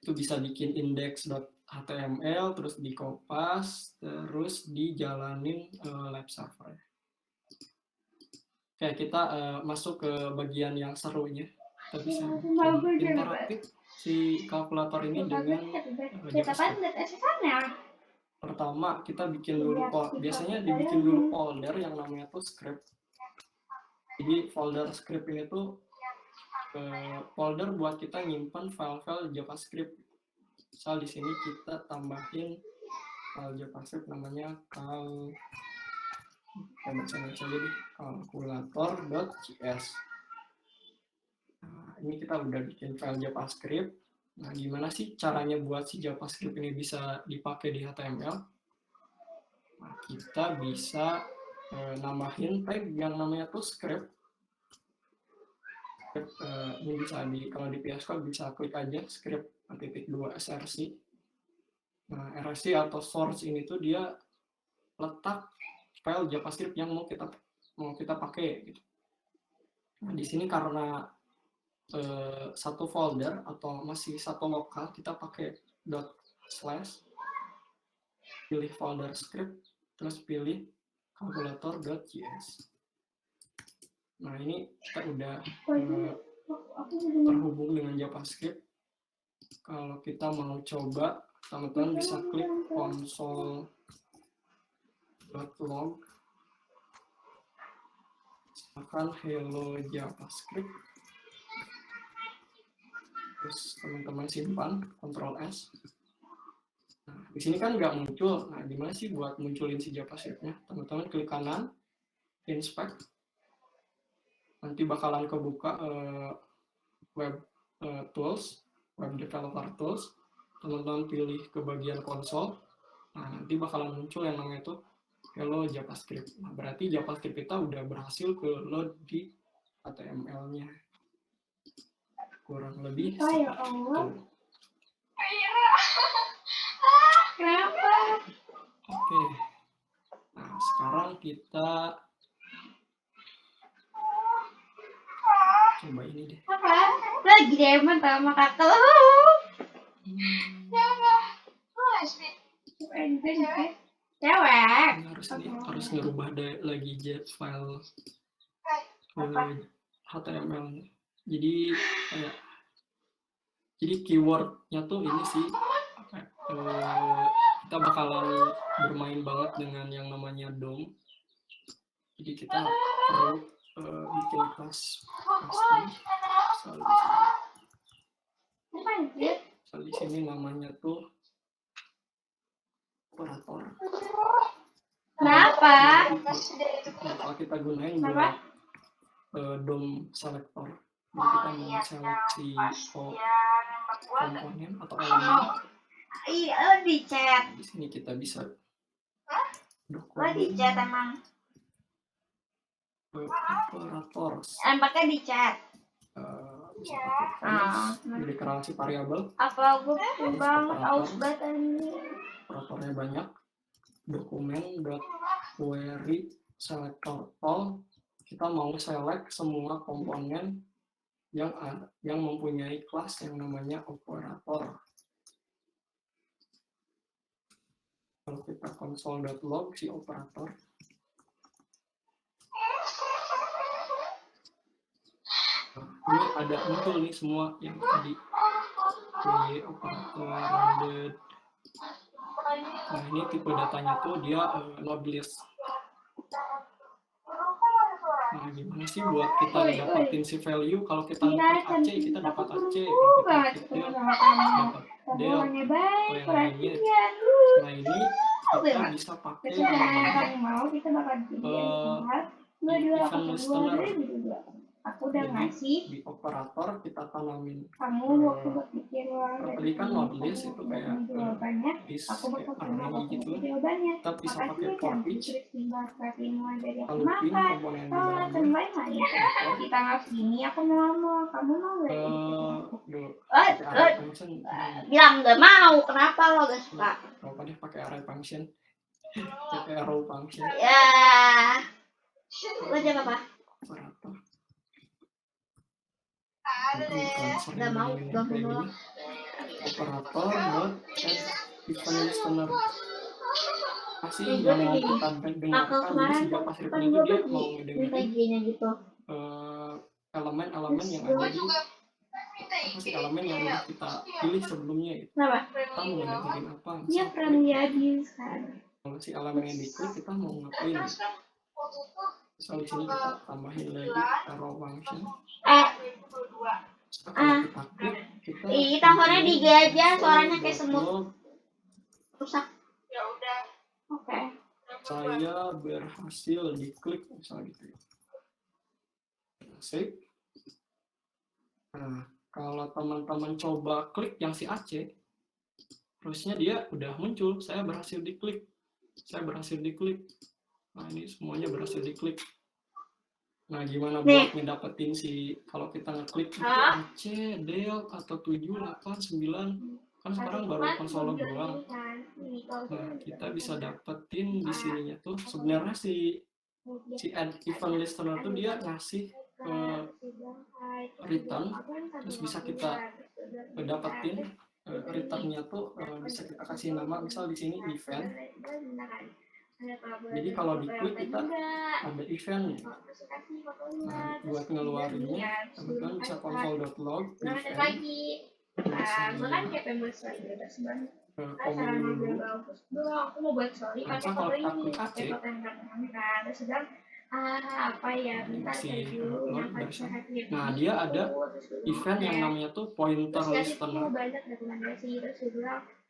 itu bisa bikin index.html, terus dikopas, terus dijalanin lab server. Oke, kita masuk ke bagian yang serunya. Kita bisa bikin interaktif si kalkulator ini dengan JavaScript. Pertama, kita bikin dulu biasanya dibikin dulu folder yang namanya tuh script. Jadi folder script ini tuh folder buat kita nyimpan file-file JavaScript. Misal di sini kita tambahin file JavaScript namanya calculator.js. Nah, ini kita udah bikin file JavaScript. Nah, gimana sih caranya buat si JavaScript ini bisa dipakai di HTML? Nah, kita bisa nambahin tag yang namanya tuh script. Ini bisa kalau di VS Code bisa klik aja script _2 src. Nah, RSC atau source ini tuh dia letak file JavaScript yang mau kita pakai gitu. Nah, di sini karena satu folder atau masih satu lokal, kita pakai // pilih folder script, terus pilih calculator.js. Nah, ini kita udah terhubung dengan JavaScript. Kalau kita mau coba, teman-teman bisa klik console.log, misalkan hello JavaScript, terus teman-teman simpan, Ctrl S. Nah, di sini kan nggak muncul. Nah, gimana sih buat munculin si JavaScript-nya? Teman-teman klik kanan, inspect, nanti bakalan kebuka web tools, web developer tools. Teman-teman pilih ke bagian konsol. Nah, nanti bakalan muncul yang namanya itu hello JavaScript. Nah, berarti JavaScript kita udah berhasil ke load di HTML-nya. Kurang lebih seperti itu. Kenapa? Oke. Nah, sekarang kita coba ini deh. Apa? Lagi demen sama kakak lo. Cewek. Harus ngerubah lagi file HTML-nya. Jadi keywordnya tuh ini sih kita bakalan bermain banget dengan yang namanya DOM. Jadi kita perlu bikin kelas custom. Misal di sini namanya tuh operator. Kenapa? Bakal kita gunain buat DOM selector. Jadi kita mau seleksi komponen atau elemen. Iya, lo di chat. Di sini kita bisa Lo di chat emang. Operator. Pakai di chat. Bisa pakai deklarasi variabel. Apa gue bang aus banget ini. Operatornya banyak. Dokumen query selector all. Kita mau select semua komponen yang mempunyai kelas yang namanya operator. Kalau kita console.log si operator, ini ada muncul nih semua yang tadi operator rounded. Nah, ini tipe datanya tuh dia load list. Nah, gimana sih buat kita dapatin si value? Kalau kita dapat AC, kita dapat AC. Kalau kita dapat del atau yang lainnya. Nah, ini kita bisa pakai event listener. Aku udah ngasih di operator kita tanamin kamu waktu berpikir tadi kan load list itu kayak jawabannya list aku kayak bertanya array gitu. jawabannya Kita bisa pakai for each kalau looping komponen di dalamnya. di tanggal segini aku mau kamu mau array function. bilang nggak mau kenapa lo gak suka Apa deh pakai array function, pakai arrow function. ya lo jawab apa Operator. Gak mau Operator dot event listener. Pasti yang mau kita dengarkan jadi si JavaScript itu dia mau ngedengerin gitu elemen-elemen yang ada di pasti elemen yang udah kita pilih sebelumnya itu. Kenapa? Kita mau ngedengerin apa? Dia pernah menjadi kan. Kalau si elemen yang diklik kita mau ngapain? Misal di sini kita tambahin lagi arrow function. Teleponnya digajah, suaranya kayak semut. Rusak. Ya udah. Oke. Saya berhasil diklik misalnya gitu. Save. Nah, kalau teman-teman coba klik yang si AC, terusnya dia udah muncul. Saya berhasil diklik. Nah, ini semuanya berhasil diklik. Nah, gimana buat ngedapetin kalau kita ngeklik itu AC, del, atau 7, 8, 9, kan sekarang baru konsol doang. Nah, kita bisa dapetin di sininya tuh sebenarnya si event listener tuh dia ngasih return, terus bisa kita dapetin returnnya tuh bisa kita kasih nama, misal di sini event. Jadi kalau diklik kita ada event nih. Buat ngeluarinnya, teman-teman bisa console.log event. gue kan kayak pengen buat story bebas banget. Komen dulu. Aku mau buat story pakai Kalau foto ini, aplikasi pakai foto yang kan. Terus sedang apa ya, bentar masih dulu download yang dari sana. hati-hati. Nah, dia ada event yang namanya tuh pointer terus dari listener. situ banyak rekomendasi. Terus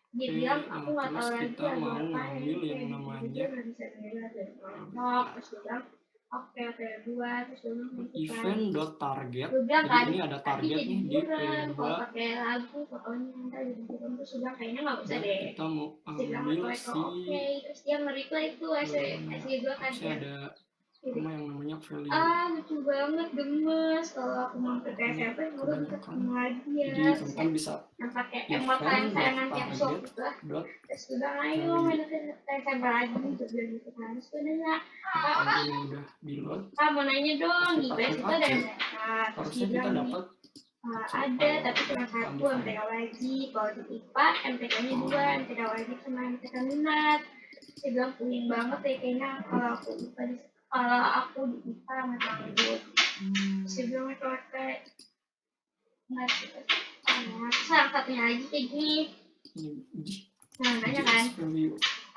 dia bilang aku nggak tahu Terus lagi kita lagu mau apa ngambil yang kayak namanya gitu, nggak bisa beda dari TikTok. Terus dia bilang oke buat, terus dia bilang event.target. gue bilang Jadi kan ini ada target nih di kalau P2. pakai lagu fotonya ntar gitu. Terus dia bilang kayaknya nggak bisa Dan deh. kita mau Dia bilang ambil oke, si terus dia nge-reply itu SG gue kan masih ya. ada sama yang namanya value. Lucu banget, gemes. Kalau aku mampir ke SMP gue bisa ketemu lagi ya. Jadi teman-teman bisa yang pakai emot sayang-sayangan capsule gitu lah. Terus udah ayo main ke SMP lagi gitu gitu kan. Terus udah nanya, kalau ini udah di load, mau nanya dong di PES itu ada MTK. Terus harusnya kita dapat ada tapi cuma satu MTK wajib. Kalau di IPA MTK-nya 2, MTK wajib sama MTK minat. Saya bilang puning banget ya kayaknya kalau aku di IPA sama tangguh. Saya bilang kayak nggak sih. Salah satunya lagi kayak gini. Nah, banyak kan?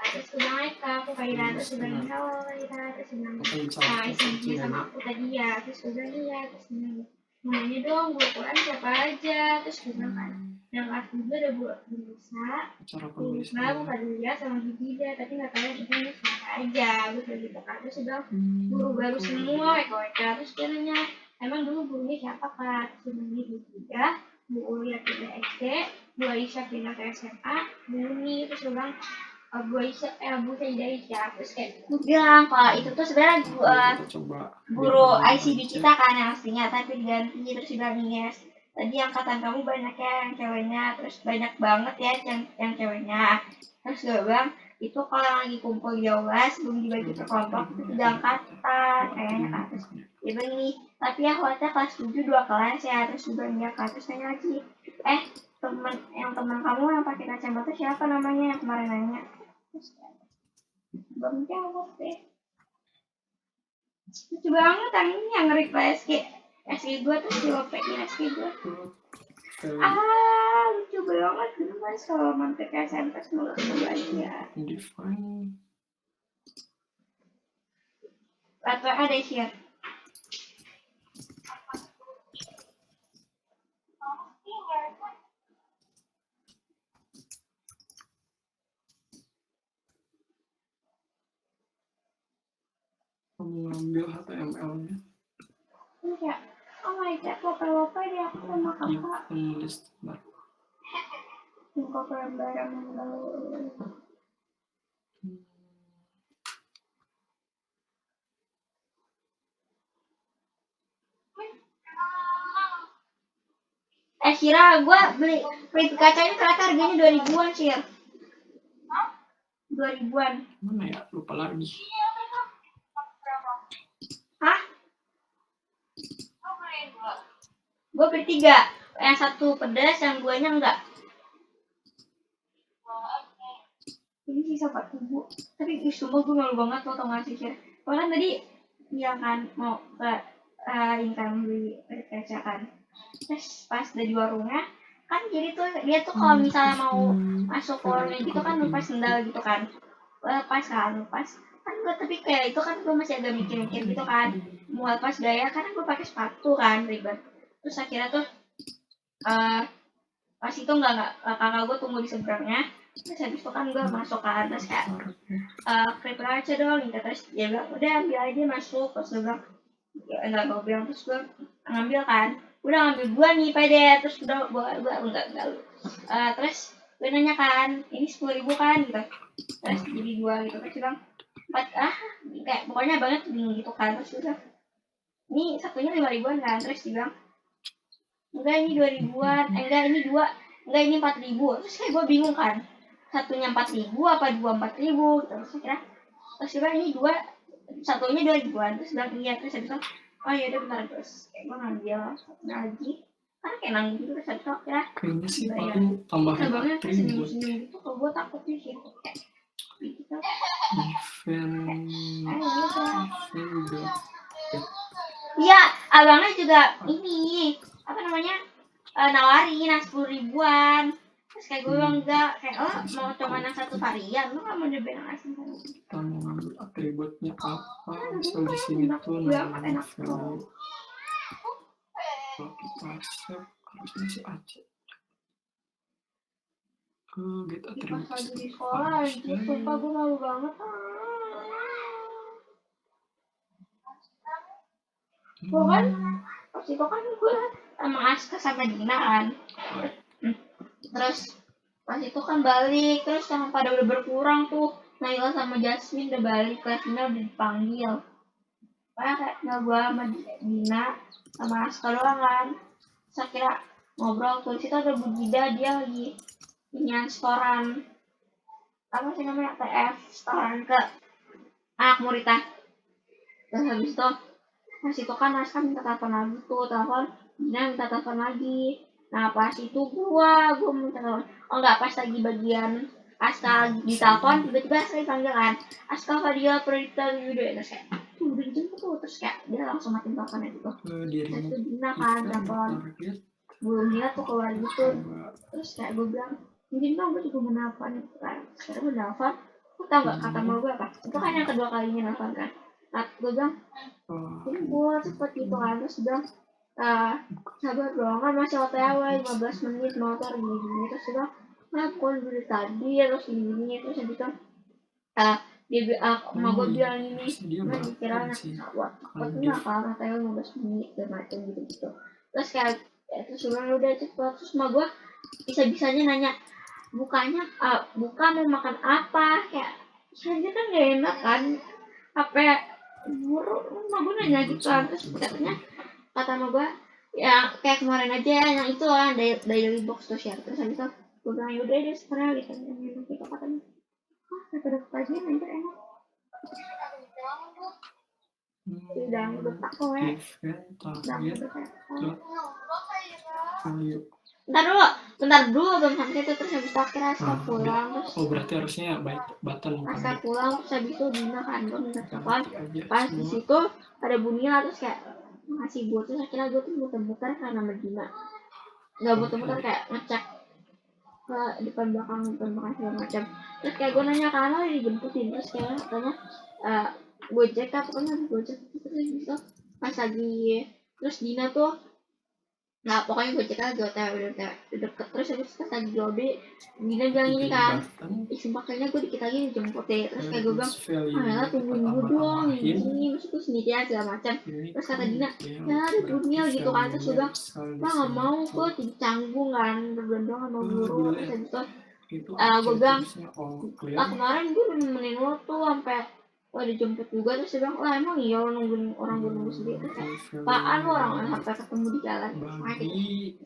Terus udah naik ke aku kayak terus udah halo terus bilang isi sama aku tadi ya. Terus udah lihat terus bilang nanya dong gue Quran siapa aja. Terus bilang kan yang kelas 3 ada buat bisa bukan dia sama Gida tapi nggak tahu ini siapa aja gue gitu kan. Terus udah guru baru semua terus dia nanya emang dulu gurunya siapa kak? Terus nanya Gida, Bu Uli ke SD, Bu Aisyah pindah ke SMA, Bu Uni. Terus dia bilang Bu Aisyah, terus kayak gue bilang kalau itu tuh sebenarnya guru ICB kita kan yang aslinya tapi diganti. Terus dia bilang yes tadi angkatan kamu banyak ya yang ceweknya, terus banyak banget ya yang ceweknya. Terus gue bilang itu kalau lagi kumpul di aula sebelum dibagi per kelompok itu udah angkatan kayaknya kan. Terus dia bilang nih tapi ya khawatir kelas 7 2 kelas ya. Terus juga dia kan terus nanya lagi teman kamu yang pakai kacamata siapa namanya yang kemarin nanya. Terus belum jawab deh. Lucu banget ini yang nge-reply SG gue terus dilopekin SG gue. Lucu banget gemes kalau mampir ke SMP semoga ketemu lagi ya. Atau ada share. Mengambil HTML-nya. Iya. Oh my god, lope dia aku sama kakak. Penulis baru. Muka barang baru. Kira gue beli kacanya ternyata harganya 2000-an sih. 2000-an. Mana ya? Lupa lagi. Hah? Gue beli 3. Yang satu pedas, yang 2-nya enggak. Ini sisa 4.000. Tapi sumpah gue malu banget lo tau gak sih Syir. Orang tadi bilang kan mau ke Intan beli kaca kan. Terus pas udah di warungnya kan jadi tuh dia tuh kalau misalnya mau masuk ke warungnya gitu kan lepas sendal gitu kan. Lepas kan gue tapi kayak itu kan gue masih agak mikir-mikir gitu kan mau lepas gaya karena gue pakai sepatu kan ribet. Terus akhirnya tuh pas itu kakak gue tunggu di seberangnya. Terus habis itu kan gue masuk kan terus kayak kripto aja dong gitu. Terus dia bilang udah ambil aja masuk. Terus gue bilang ya enggak gue bilang terus gue ngambil kan udah ngambil 2 nih pede. Terus udah gue enggak lu terus gue nanya kan ini 10.000 kan gitu. Terus jadi 2 gitu. Terus bilang 4 kayak pokoknya banget bingung gitu kan. Terus udah ini satunya 5.000-an kan. Terus dia bilang enggak ini 2.000-an enggak ini 2 enggak ini 4.000. Terus kayak gue bingung kan satunya 4.000 apa 2 4.000 gitu. Terus kira terus dia bilang ini 2 satunya 2.000-an. Terus bilang iya. Terus habis itu oh iya udah bentar. Terus kayak gue ngambil lagi karena kayak nanggung gitu. Terus habis itu kayaknya sih paling tambahin banget atribut senyum gitu kalau gue takut nih sih kayak gitu. juga. Iya, abangnya juga ini apa namanya nawarin 10 ribuan. Terus kayak gue bilang enggak, kayak mau cuma satu varian, lo nggak mau nyobain yang asing kan? Kita mau ngambil atributnya apa? Misal di sini tuh namanya value. Kalau kita save harusnya si Aceh. Get Pas attribute lagi di sekolah aja, sumpah gue malu banget. Gue kan, pas itu kan gue sama Aska sama Dina kan. Terus pas itu kan balik, terus yang pada udah berkurang tuh Naila sama Jasmine udah balik, kelasnya udah dipanggil. Kayak tinggal gue sama Dina sama Aska doang kan. Saya kira ngobrol tuh, di situ ada Bu Gida, dia lagi punya setoran apa sih namanya TF, setoran ke anak muridnya. Terus habis itu pas itu kan Aska minta telepon lagi tuh, telepon Dina minta telepon lagi. Nah pas itu gua minta telepon. Oh enggak, pas lagi bagian Aska ditelepon, tiba-tiba Aska dipanggil kan. Aska Fadia Prita video, terus kayak udah dijemput tuh, terus kayak dia langsung matiin teleponnya gitu. Terus itu Dina kan telepon, belum dia tuh keluar gitu. Terus kayak gue bilang, mungkin dong gue juga mau nelfon kan. Sekarang gue nelfon, lu tau gak kata mau gue apa? Itu kan yang kedua kalinya nelfon kan. Nah, gue bilang, ini gue cepet gitu kan. Terus dia bilang, sabar dong kan masih OTW 15 menit motor gini-gini. Terus dia bilang, nah gue dari tadi terus gini-gini. Terus habis itu dia mau gue bilang ini, nah dikira anak buat enggak kalau OTW 15 menit dan macam gitu-gitu. Terus kayak terus bilang udah cepet. Terus mau gue bisa-bisanya nanya buka mau makan apa, kayak aja kan gak enak kan, apa buruk mau gue nanya gitu kan. Terus katanya kata sama gue ya kayak kemarin aja yang itu lah daily box tuh share. Terus habis itu gue bilang yaudah deh sekarang gitu enak gitu katanya. Daripada kajian aja enak. Udah tak kowe. Bentar dulu belum sampai itu. Terus habis itu akhirnya Aska pulang. Oh berarti harusnya button. Aska pulang terus habis itu Dina kan gue minta telepon. Pas di situ ada bunyinya terus kayak ngasih gue. Terus akhirnya gue tuh muter-muter karena sama Dina. Nggak muter-muter kayak ngecek ke depan belakang segala macam. Terus kayak gue nanya kan lo dijemputin. Terus kayak katanya Gojek apa pokoknya Gojek. Terus gitu pas lagi terus Dina tuh nah pokoknya gue cek aja udah deket. Terus habis pas lagi lobby Dina bilang ini kan sumpah kayaknya gue dikit lagi dijemput deh. Terus kayak gue bilang lah tungguin gue doang ini terus gue sendirian segala macam. Terus kata Dina ya ada dunia gitu kan. Terus gue bilang lah gak mau gue jadi canggung kan berdua sama guru. Terus habis itu gue bilang lah kemarin gue udah nemenin lo tuh sampai dijemput juga. Terus dia bilang lah emang iya lo nungguin orang gue nunggu sendiri. Terus kayak apaan lo orang sampai ketemu di jalan.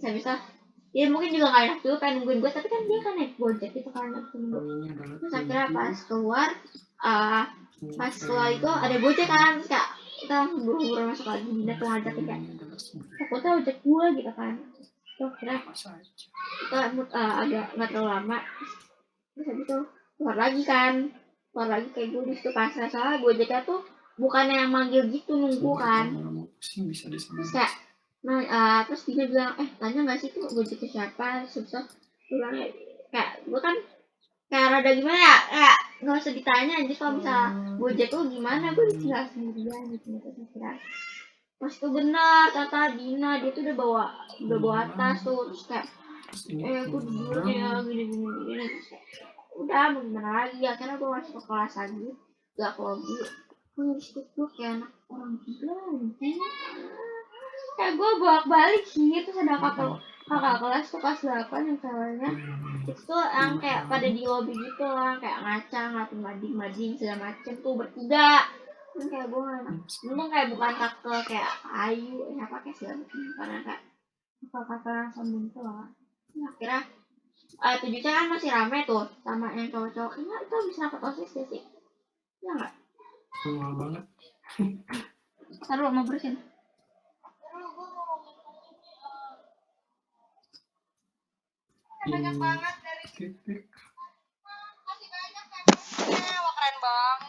Saya bisa ya mungkin juga gak enak juga pengen nungguin gue, tapi kan dia kan naik Gojek gitu kan. Terus akhirnya pas keluar itu ada Gojek kan. Terus kayak kita langsung buru-buru masuk lagi. Dina tuh ngajakin kayak takutnya ojek gue gitu kan. Terus akhirnya kita agak gak terlalu lama. Terus habis itu keluar lagi kayak gue disitu pasrah. Soalnya Gojeknya tuh bukannya yang manggil gitu nunggu kan. Terus kayak terus Dina bilang tanya nggak sih tuh Gojeknya siapa. Susah bilang kayak gue kan kayak rada gimana ya kayak nggak usah ditanya aja kalau bisa Gojek tuh gimana gue tinggal sendirian gitu. Terus kira pas itu benar kata Dina dia tuh udah bawa tas tuh. Terus kayak gue dulu ya gini terus kayak udah mau gimana lagi. Akhirnya gue masuk ke kelas lagi gak ke lobby. Gue disitu gue kayak anak orang gila nih. Kayak gue bolak-balik sih. Terus ada kakak kelas tuh kelas 8 yang ceweknya itu tuh yang kayak pada di lobby gitu lah kayak ngeliatin mading segala macem tuh bertiga. Kan kayak gue untung kayak bukan kakak kayak Ayu siapa kayak segala macem karena kayak kakak yang sombong tuh lah. Akhirnya 7 kan masih rame tuh sama yang cowok-cowok. Kayaknya itu bisa dapet OSIS gak sih? Ya nggak? Mahal banget. Taruh mau bersihin. Banyak banget dari titik. Masih banyak kan? Wah keren banget.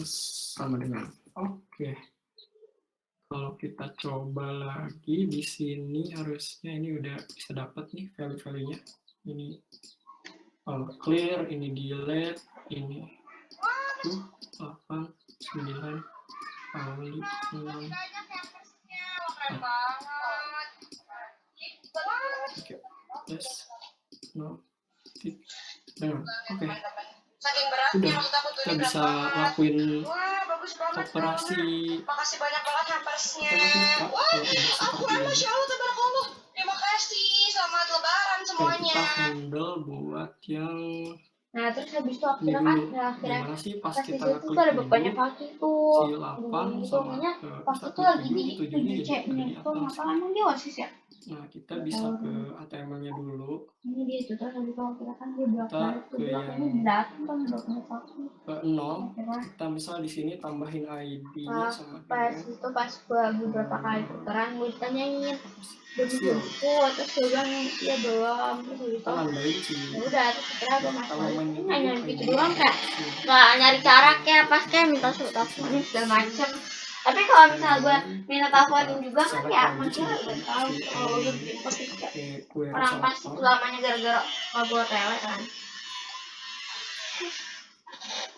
sama dengan oke. Kalau kita coba lagi di sini harusnya ini udah bisa dapat nih value-value-nya. Ini clear, ini delete, ini 8, 9, kali 6. Oke, yes, no, tick. Nah, oke. Saking beratnya Udah, maksud aku tuh kita ini bisa berat banget. lakuin Wah, bagus banget. operasi Makasih banyak banget hampersnya. tetap muka Wah, kalau udah Al-Quran, seperti ini. Masya Allah, tabarakallah. Terima kasih. Selamat lebaran Oke, semuanya. kita handle buat yang Nah terus habis itu ini akhirnya kan dulu. akhirnya Gimana sih pas pas di kita situ tuh ngeklik ada 7, bapaknya Fakih tuh si 8 gitu sama namanya Fakih tuh 1, lagi di 7 nya jadi 7C ada nya di itu atas. apa emang dia OSIS ya? Nah, kita bisa ke HTML-nya dulu. Ini dia itu terus habis itu akhirnya kan dia bilang Kita tuh ke bilang yang ini datang kan bapaknya Fakih ke 0. akhirnya Kita misal di sini tambahin ID-nya sama pas dengan itu pas gua beberapa kali tukeran gue ditanyain belum jemput terus gue bilang iya belum terus habis kita itu nambahin si ya udah terus akhirnya gue kalau masuk mainnya nanya itu gitu ID doang kayak si nggak nyari cara kayak pas kayak minta suruh teleponin segala macem tapi kalau misalnya gue minta teleponin juga kan ya maksudnya udah tahu kalau udah jemput itu kayak pakai query orang pasti selector. lamanya gara-gara kalau gue tele kan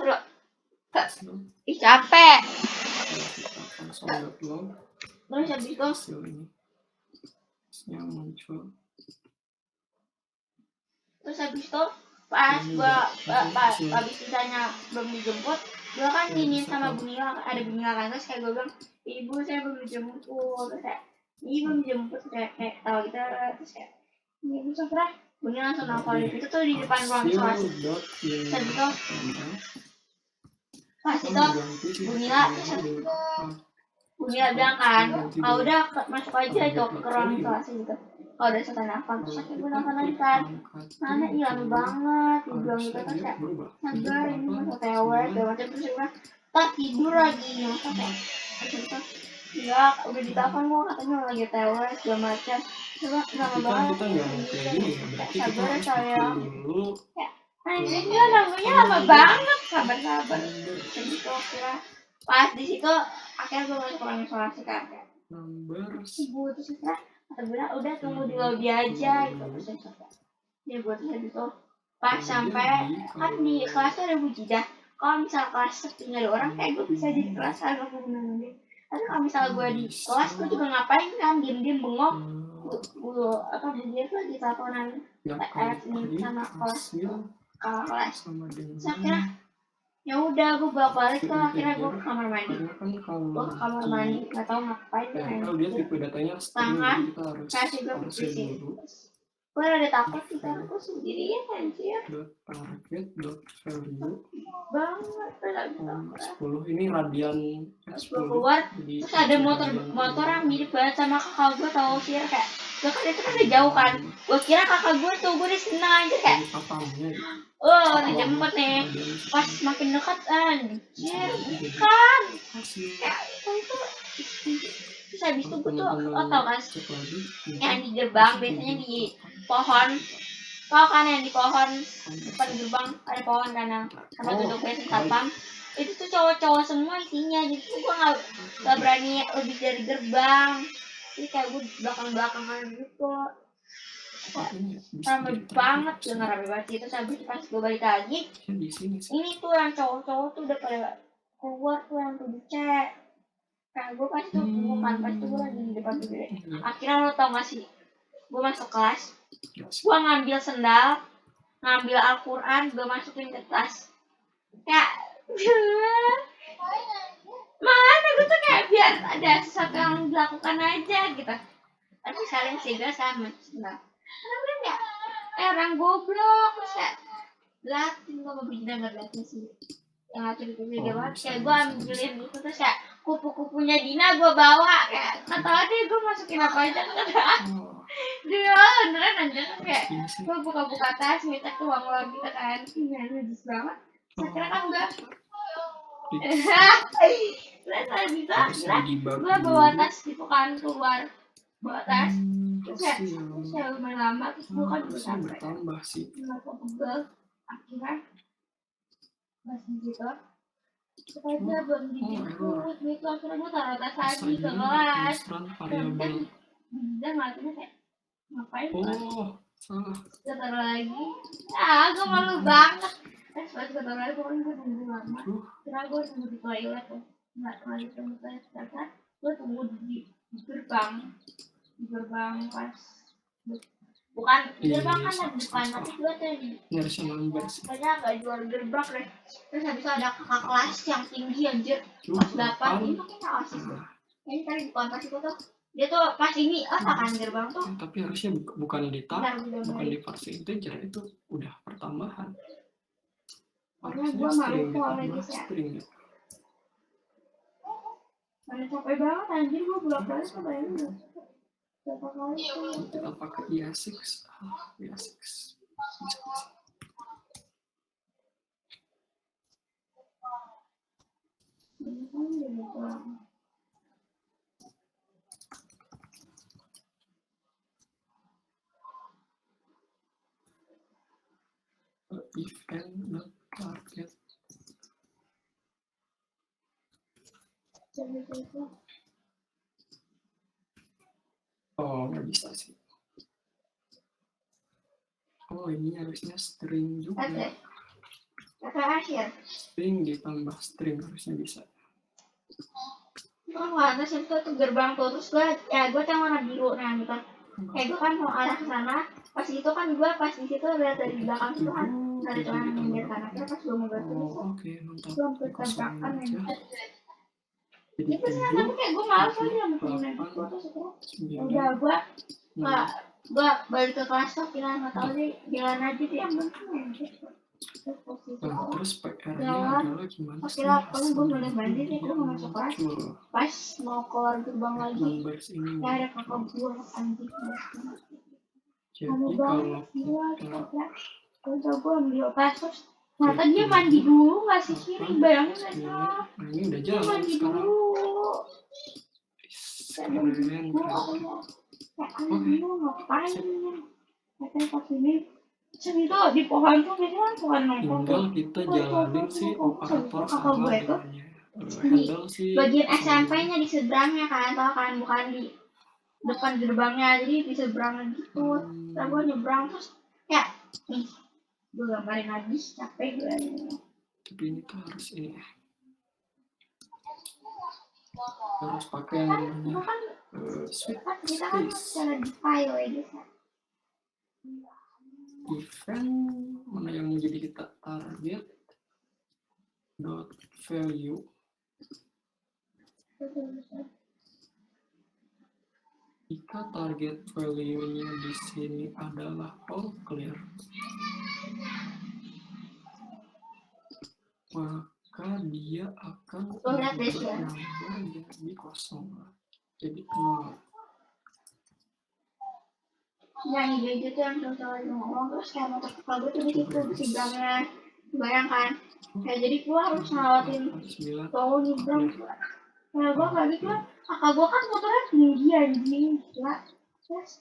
terus ih capek Kita console.log terus habis itu hasil ini hasilnya muncul. terus habis itu pas gua habis ditanya belum dijemput gua kan ini sama Bu Mila ada Bu Mila kan terus kayak gua bilang ibu saya belum dijemput terus kayak ini belum dijemput kayak tahu gitu terus kayak ibu segera Bu Mila langsung nelfon itu tuh di depan ruang isolasi terus habis itu pas itu Bu Mila Bu Mila bilang kan udah masuk aja itu ke ruang isolasi gitu kalau udah selesai nelfon terus akhirnya gue nelfon lagi kan mana hilang banget dia bilang gitu terus kayak sabar ini masuk tewe segala macam terus gue bilang tak tidur lagi masa kayak terus ya udah ditelepon gue katanya lagi tewe segala macam coba lama banget kita nggak mau kayak gini ya berarti kita sabar harus saya bikin dulu anjing dia nunggunya lama banget sabar jadi tuh akhirnya pas di situ akhirnya gue masuk ruang isolasi kan kayak numbers ibu terus akhirnya kata bilang udah tunggu di lobby aja gitu terus dia buat habis itu pas sampai kan di kelas tuh ada bujidah kalau misal kelas sepi nggak ada orang kayak gue bisa jadi kelas agak menunggu tapi kalau misal gue di kelas gue juga ngapain kan diem bengok gue apa dia tuh lagi teleponan PS ini sama kelas terus akhirnya ya udah gue balik ke akhirnya gue ke kamar mandi nggak tahu ngapain kalau dia tipe datanya string jadi kita harus kasih gue bersih gue ada takut kita aku sendirian anjir target value banget tuh 10 ini radian terus gue keluar terus ada motor yang mirip banget sama kakak gue tau sih kayak gue kan itu kan udah jauh kan gue kira kakak gue tuh gue udah senang aja kayak dijemput nih pas makin dekat anjir bukan kayak itu terus habis itu gue tuh tau kan yang di gerbang biasanya di pohon tau kan yang di pohon depan gerbang ada pohon kan sama duduk biasa satpam itu tuh cowok-cowok semua isinya jadi tuh gue gak berani lebih dari gerbang jadi kayak gue belakang-belakangan gitu rame banget dengan rame banget itu sampai pas gue balik lagi ini tuh yang cowok-cowok tuh udah pada keluar tuh yang 7C kayak gue pas tuh bukan pas tuh gue lagi di depan tuh akhirnya lo tau gak sih gue masuk kelas gue ngambil sendal ngambil Al-Quran gue masukin ke tas kayak mana gue tuh kayak biar ada sesuatu yang dilakukan aja gitu tapi saling sih sama sendal karena gue kayak orang goblok terus kayak belatin gue mau bikin gak belatin sih yang ngatur itu dia banget kayak gue ambilin gitu terus kayak kupu-kupunya Dina gue bawa kayak gak tau deh gue masukin apa aja dia beneran anjir kayak gue buka-buka tas minta ke uang lo gitu kan ini najis banget saya kira kan gue terus bisa gue bawa tas gitu kan keluar bawa tas terus saya lumayan lama terus gue kan juga sampai nggak pegel akhirnya pas gitu aja belum dijemput gitu, akhirnya gue taruh tas lagi ke kelas. Instan Dan variabel. dia ngeliatnya kayak ngapain Salah. gue taruh lagi. Gue malu banget. Pas gue taruh lagi, pokoknya gue tunggu lama. Kira gue tunggu di toilet ya, nggak tunggu di toilet, ternyata gue tunggu di gerbang pas bukan gerbang kan ada depan, tapi gue tuh di kayaknya agak jual gerbang deh. Terus habis itu ada kakak kelas yang tinggi anjir, kelas 8 ini kayaknya osis deh. Ini tadi di kontas itu tuh dia tuh pas ini kan gerbang tuh. Tapi harusnya bukan di versi integer, itu udah pertambahan. Makanya gue malu soalnya gitu ya. Mana capek banget anjir, gue bolak-balik tuh bayangin berapa kali tuh. Kita pakai IA6. IA6. If and not target. Nggak bisa sih. Ini harusnya string juga. String ditambah string harusnya bisa. Terus itu tuh gerbang tuh, terus gue yang warna biru, nah gitu. Gue kan mau arah ke sana, pas itu kan gue pas di situ lihat dari belakang itu kan ada celana minggir kan, akhirnya pas gue mau bantu itu, gue hampir tabrakan ya. Jadi tapi kayak gue malas aja sama temen gue, terus udah gue balik ke kelas tuh, nggak tahu sih jalan aja sih yang penting gitu. Terus PR-nya adalah gimana sih? Akhirnya gue mandi sih, gue mau masuk kelas. Pas mau keluar gerbang lagi, ada kakak gue anjing. Jadi kalau kita gue ambil tas terus ternyata dia mandi dulu nggak sih Siri, bayangin nggak salah. Ini udah jalan mandi sekarang. Dulu. Keren. Lu ngapain? Katanya pas ini sini tuh di pohon tuh biasanya kan pohon nongkrong. Tinggal kita jalanin sih operator sama dengannya. Handle sih. Bagian SMP-nya di seberangnya kan, tau kan, bukan di depan gerbangnya, jadi di seberangnya gitu. Terus gue nyebrang terus kayak gue gambarin lagi, capek gue. Tapi ini tuh harus ini. Harus pakai yang namanya sweet kita kan secara di file ya gitu. Event mana yang menjadi kita target dot value. Jika target value-nya di sini adalah all clear, maka dia akan berubah jadi kosong, jadi 0. Nah, ini gitu yang selalu ngomong, terus kayak motor kakak gue tuh di situ di seberangnya, bayangkan. Kayak jadi gue harus ngelawatin cowok nyebrang. Nah, gue kayak gitu kan, kakak gue kan motornya tinggi anjing, gila. Terus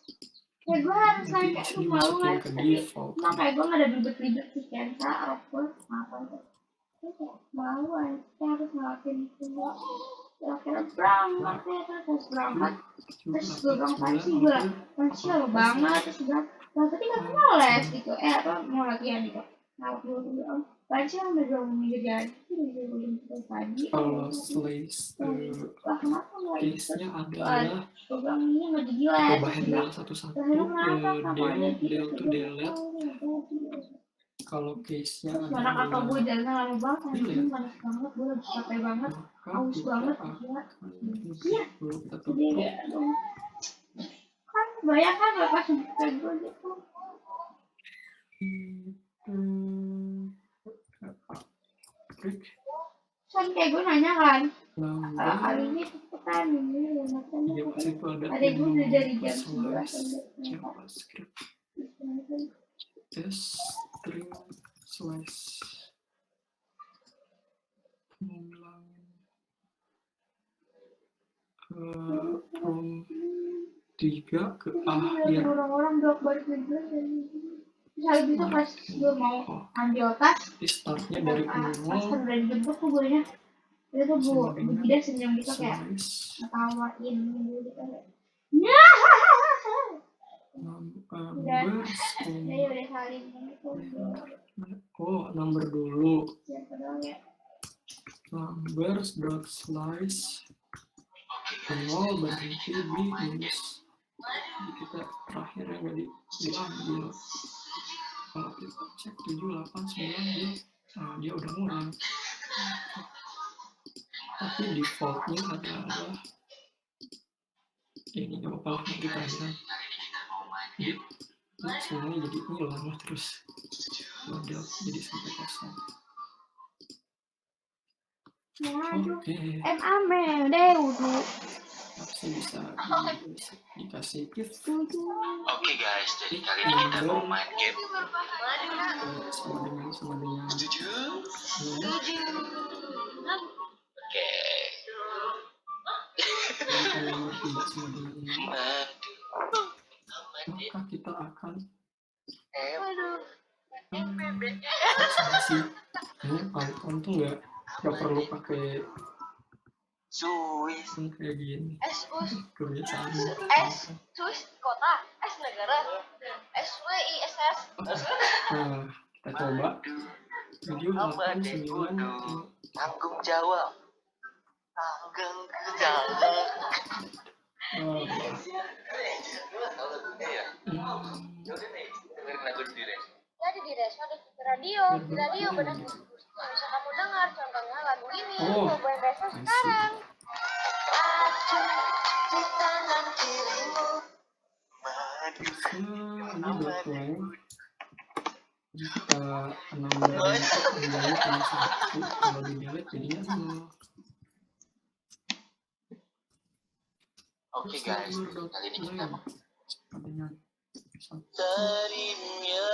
kayak gue harus naik kayak tuh malu kan, tapi emang kayak gue gak ada ribet-ribet sih, Kensa, Rockwood, apa tuh. Terus kayak malu aja, kayak harus ngelawatin semua. Akhirnya berangkat ya, terus berangkat. Terus gue bilang panci gue, panci lo banget, terus bilang, tadi katanya mau les gitu, apa mau latihan gitu. Nah, gue bilang, panci udah jauh minggu jadi, udah jauh pagi. Kalau slice case-nya adalah gue bilang ini nggak digila. coba handle satu-satu, del to delete. Kalau case-nya mana kakak gue jalan lama banget, anjing panas banget, gue lagi capek banget, haus banget, gila. Iya, jadi kan bayangkan lepas kayak gue gitu. Kan kayak gue nanya kan, kali ini cepetan ini ada gue udah dari jam 11 JavaScript string slash from 3 ke akhir. Orang-orang blok balik lagi. Terus itu pas gue mau ambil tas, startnya dari 0. pas udah dijemput tuh gue nya Itu Bu, sama dengan dia senyum gitu kayak slice ketawain gitu kan. numbers Ya udah saling gitu. number dulu Siapa dong ya? numbers dot slice nol berhenti di minus. Jadi kita terakhirnya nggak diambil. Kalau kita cek 7, 8, 9, dia udah ngurang. Tapi defaultnya adalah ini nggak apa-apa lah nanti kalian. Jadi semuanya jadi hilang lah terus model jadi sampai kosong. Oke, deh udah. harusnya bisa dikasih gift. Oke guys, jadi kali ini kita mau main game. sama dengan Setuju? Oke. nomor tidak sama dengan 6, maka kita akan sih Python tuh nggak perlu pakai Suis. kayak gini Us. kebiasaan. Suis kota. S negara. SWISS. Nah, kita coba video 8, 9, Tanggung jawab. Tanggung jawab. Jadi di Resma ada radio. Di radio banyak diskusi yang bisa kamu dengar. Contohnya lagu ini. Cobain Resma sekarang. Di kanan kirimu. ini blank. Jika 6 dari menjadi 1, kalau di delete jadinya 0. Oke guys, kali ini kita mau dengan tarimnya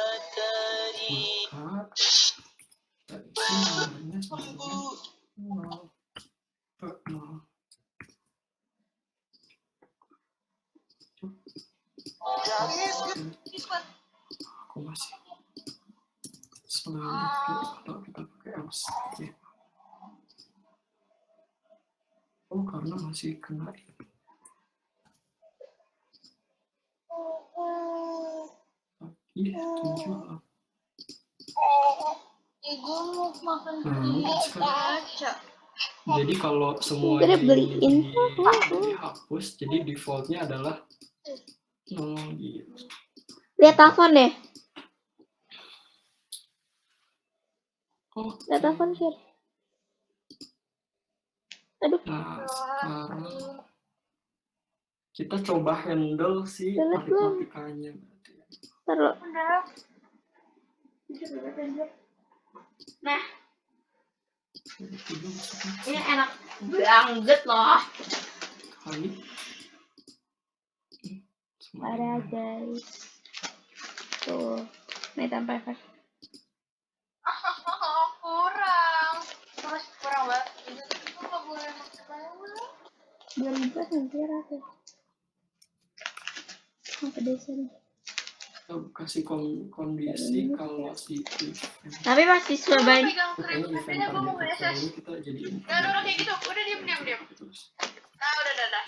buka dari sini sama dengan 0 ke 0. Aku masih selalu atau kita pakai else. Oke. Oh, karena masih kena tapi 7 Ibu mau makan kaca. Jadi kalau semuanya ini dihapus, jadi defaultnya adalah 0 gitu. Lihat telepon deh. Oh, Lihat telepon sih. Aduh. nah sekarang kita coba handle si Lihat belum? matematikanya. Taruh. Nah, ini enak banget loh. Kali. Ada guys. Tuh. Nih tanpa efek. kurang. Terus kurang banget. Itu nggak boleh makan banget. 2000 nanti rasa. Apa desanya? Kita kasih kondisi kalau si Tapi masih cobain. pokoknya event target value kita jadiin Udah kayak gitu. Udah diam. terus. Nah, udah.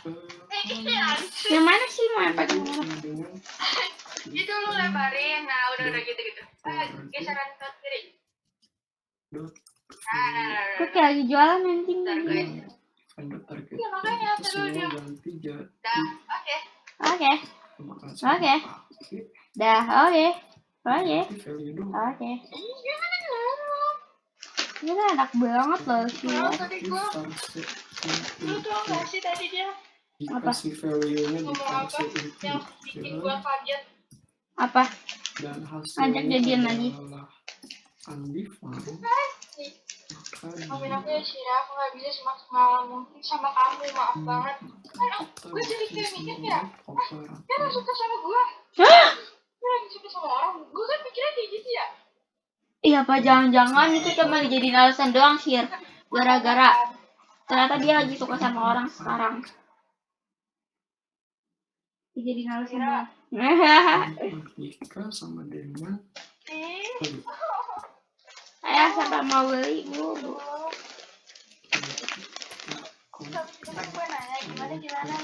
Yang mana sih mau efek? Sama dengan Itu lu lebarin. Nah, udah gitu. Geseran ke kiri. dot Nah. Kok kayak lagi jualan anjing. Bentar, guys. event target Iya, makanya, itu terus semua dia. ganti jadi Dah, oke. Oke. makasih Oke. pakai Dah, oke. Oke. ganti value dulu. Oke. Ini kan enak banget loh sih. Tadi gua, lu tau gak sih tadi dia Apa? dikasih value-nya ngomong apa? dikasih Yang bikin integer gua kaget. Apa? dan Ajak hasilnya jadian lagi. adalah undefined. Maafin aku ya, Syira. Aku gak bisa semaksimal mungkin sama kamu. Maaf banget. Gue jadi kayak mikir ya. Dia gak suka sama gua. Dia lagi suka sama orang. Gue kan mikirnya kayak gitu ya. Iya apa jangan-jangan itu cuma dijadiin alasan doang sih. Gara-gara ternyata dia lagi suka sama orang sekarang. Dijadiin alasan doang. Jika sama dengan Saya siapa mau beli bu. Kita gue nanya gimana kata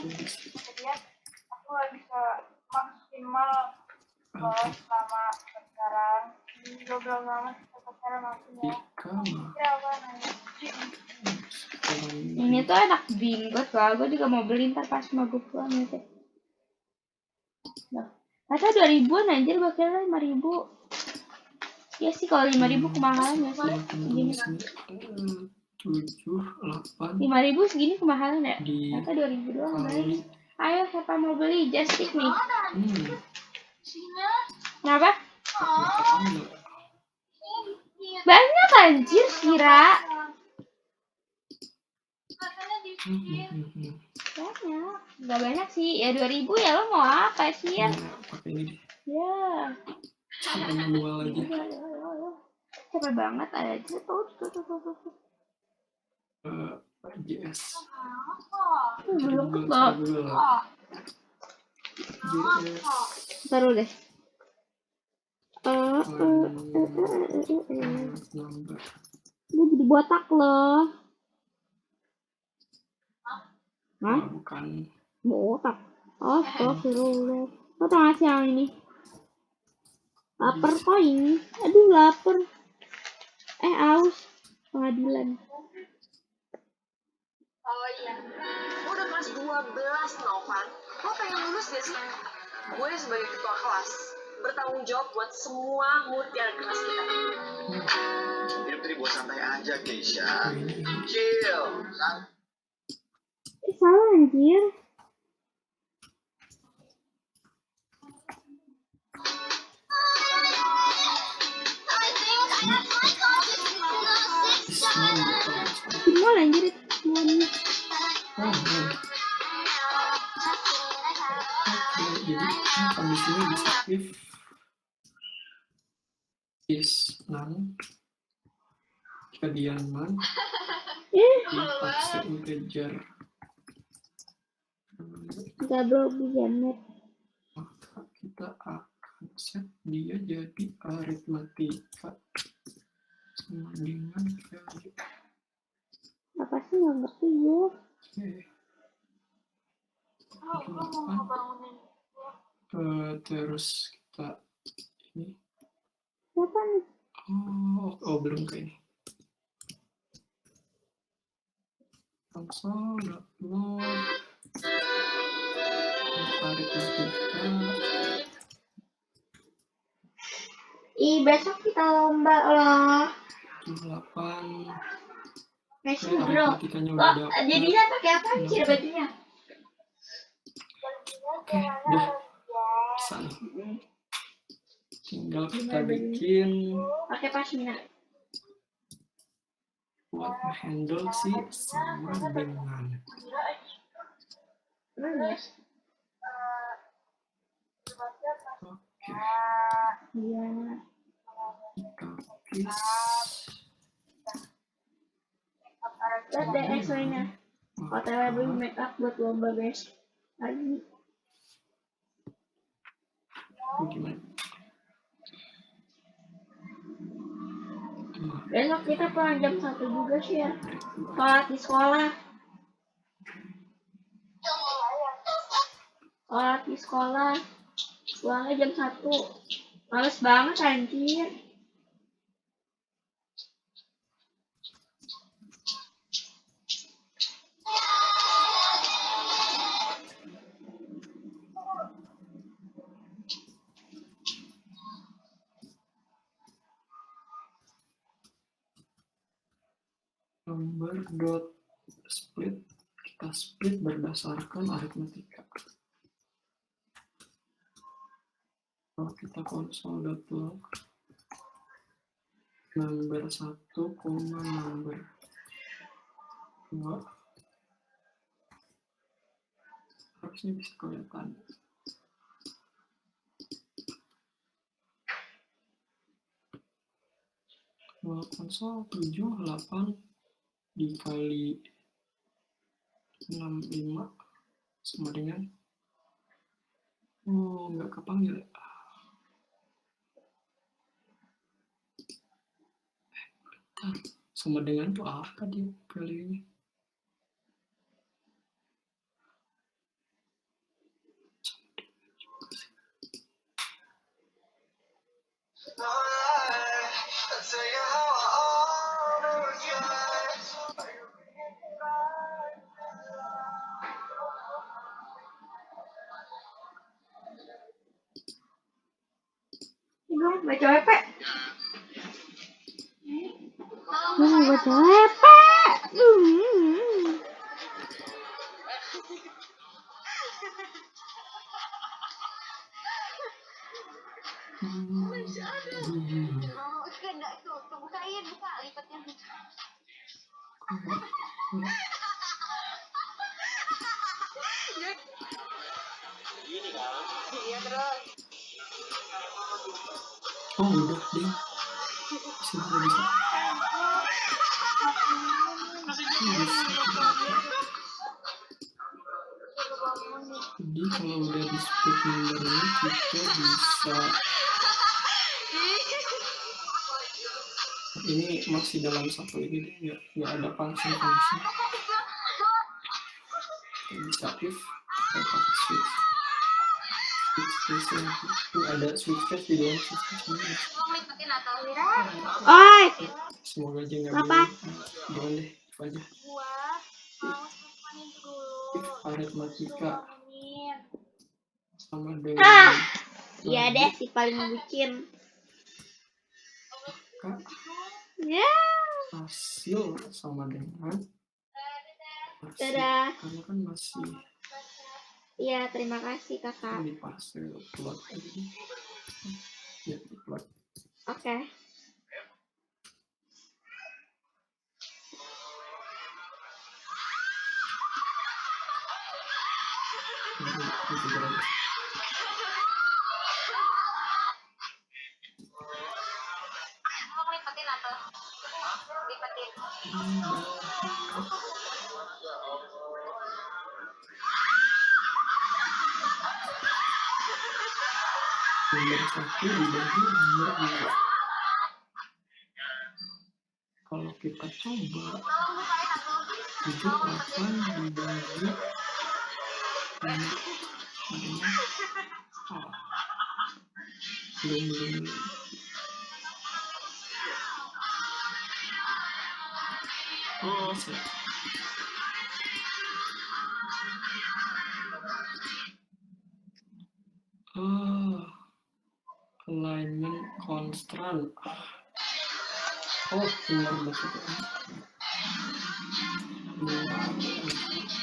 dia aku gak bisa maksimal selama pacaran. Gue bilang lama kita pacaran maksudnya. Kira apa nanya? Ini tuh enak bingot lah, gue juga mau beli ntar pas mau gue pulang gitu. Nah, kata 2.000-an anjir, bakal 5.000. Ya sih kalau 5.000 kemahalan ya sih. Segini. 5.000 segini kemahalan ya? Kata 2.000 doang guys. Ayo siapa mau beli just stick nih. Kenapa? Banyak anjir Shira. Banyak. Gak banyak sih. Ya 2.000 ya lo mau apa sih ya? Ya. Manual lagi. Capek banget aja tuh. JS. Belum kok. Taruh deh. Dia jadi botak loh. Hah? Bukan. Botak. Astagfirullah. Lo tau gak sih yang ini? Lapar kok ini. Aduh lapar. Aus. Pengadilan. Oh iya, lo udah kelas 12, Novan. Lo pengen lulus gak sih? Gue sebagai ketua kelas bertanggung jawab buat semua murid yang ada di kelas kita. Hidup tadi buat santai aja, Keisha. Chill. Salah anjir. Semua anjir semuanya. Jadi kondisinya bisa if is none kediaman dipaksa integer Gablok di jamet. maka kita akan set dia jadi aritmatika sama dengan value. Apa sih nggak ngerti gue? Terus kita ini Siapa nih? belum ke ini console.log aritmatika. Besok kita lomba loh. 8 Messi bro. aritmatikanya udah dapat. Jadinya pakai apa sih bajunya? Oke, udah bisa nih. Tinggal kita bikin Pakai pasmina. buat handle si sama dengan. Ya? Oke, Iya. kita kis. Lihat deh X-ray-nya. OTW beli make up buat lomba guys. Lagi. Gimana? Besok kita pulang jam 1 juga sih ya. Sholat di sekolah. Sholat di sekolah. Pulangnya jam 1. Males banget anjir. Number dot split, kita split berdasarkan aritmatika. Kalau kita console.log number 1, number 2 harusnya bisa kelihatan. Kalau konsol 78 dikali 65 sama dengan nggak kepanggil ya. Sama dengan tuh apa dia value-nya? Gue baca WP. Gue mau baca WP. Oh, enggak tuh, bukain, buka lipatnya. Gini kan. Iya terus. Oh udah deh. Sudah bisa. Jadi kalau udah di split numbernya kita bisa, ini masih dalam satu ini nggak ada function. Kita bisa if pakai switch case itu ada switch case di dalam switch case ini. Oi, Semoga aja nggak apa? Jangan deh, if aja. Gua mau teleponin dulu. If aritmatika sama Ah, dengan iya deh si paling bucin. Kak, Ya, hasil sama dengan hasil, dadah. karena kan masih Iya, terima kasih kakak. di fase plot ini ya di plot. Oke. Jadi itu berarti Mau lipatin apa? Lipatin. nomor 1 dibagi nomor 2. Kalau kita coba 78 dibagi belum bisa. Alignment constraint. Oh, benar maksudnya.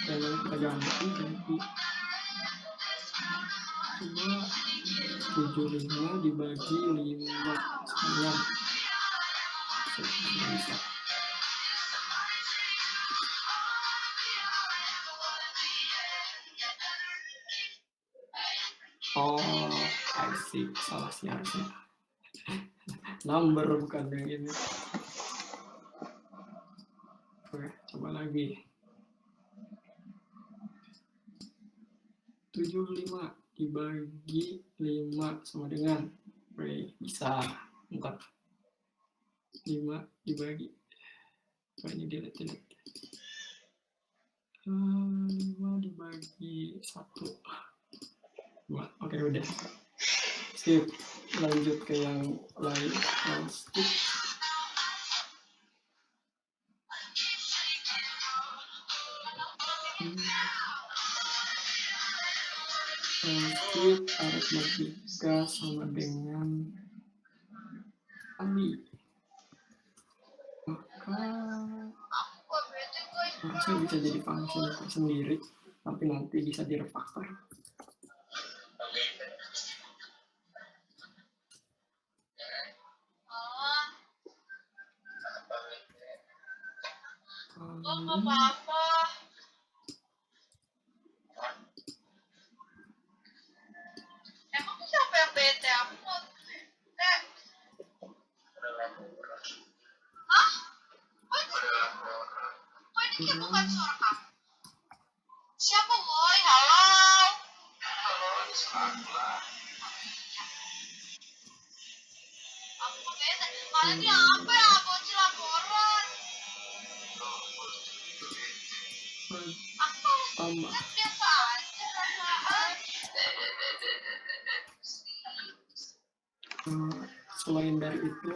Kalau kita ganti coba 75 dibagi 5 sekian. Bisa. Oh, I see. Salah sih harusnya. Number bukan yang ini. Oke, coba lagi. 75 dibagi 5 sama dengan, oke, bisa. 4. 5 dibagi. Oh, ini delete. 5 dibagi 1. 2. Oke, udah. Sip. Lanjut ke yang lain. Skip. Skip aritmatika sama dengan kali. Maka harusnya bisa jadi function sendiri, tapi nanti bisa direfactor. Apa-apa. Emang siapa yang bete? Aku mau bete. Hah? Kok ini kayak bukan suara kamu? Siapa boy? Halo? Aku mau bete. Kalian ini apa ya? Bocil laporan. Aku Tambah. biasa aja rasaan. Selain dari itu,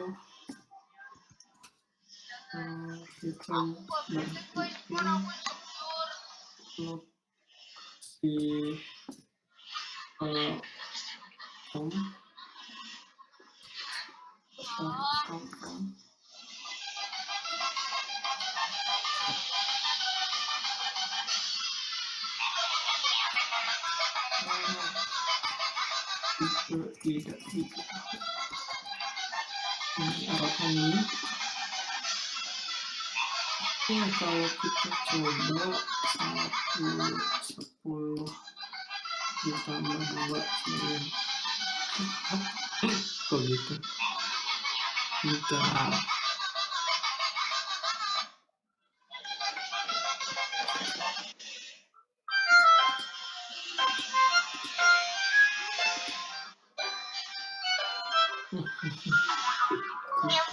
kita lokasi tidak diketahui. Ini arahnya ini. Kalau kita coba 10 ditambah 2 9. Kok gitu? Bentar.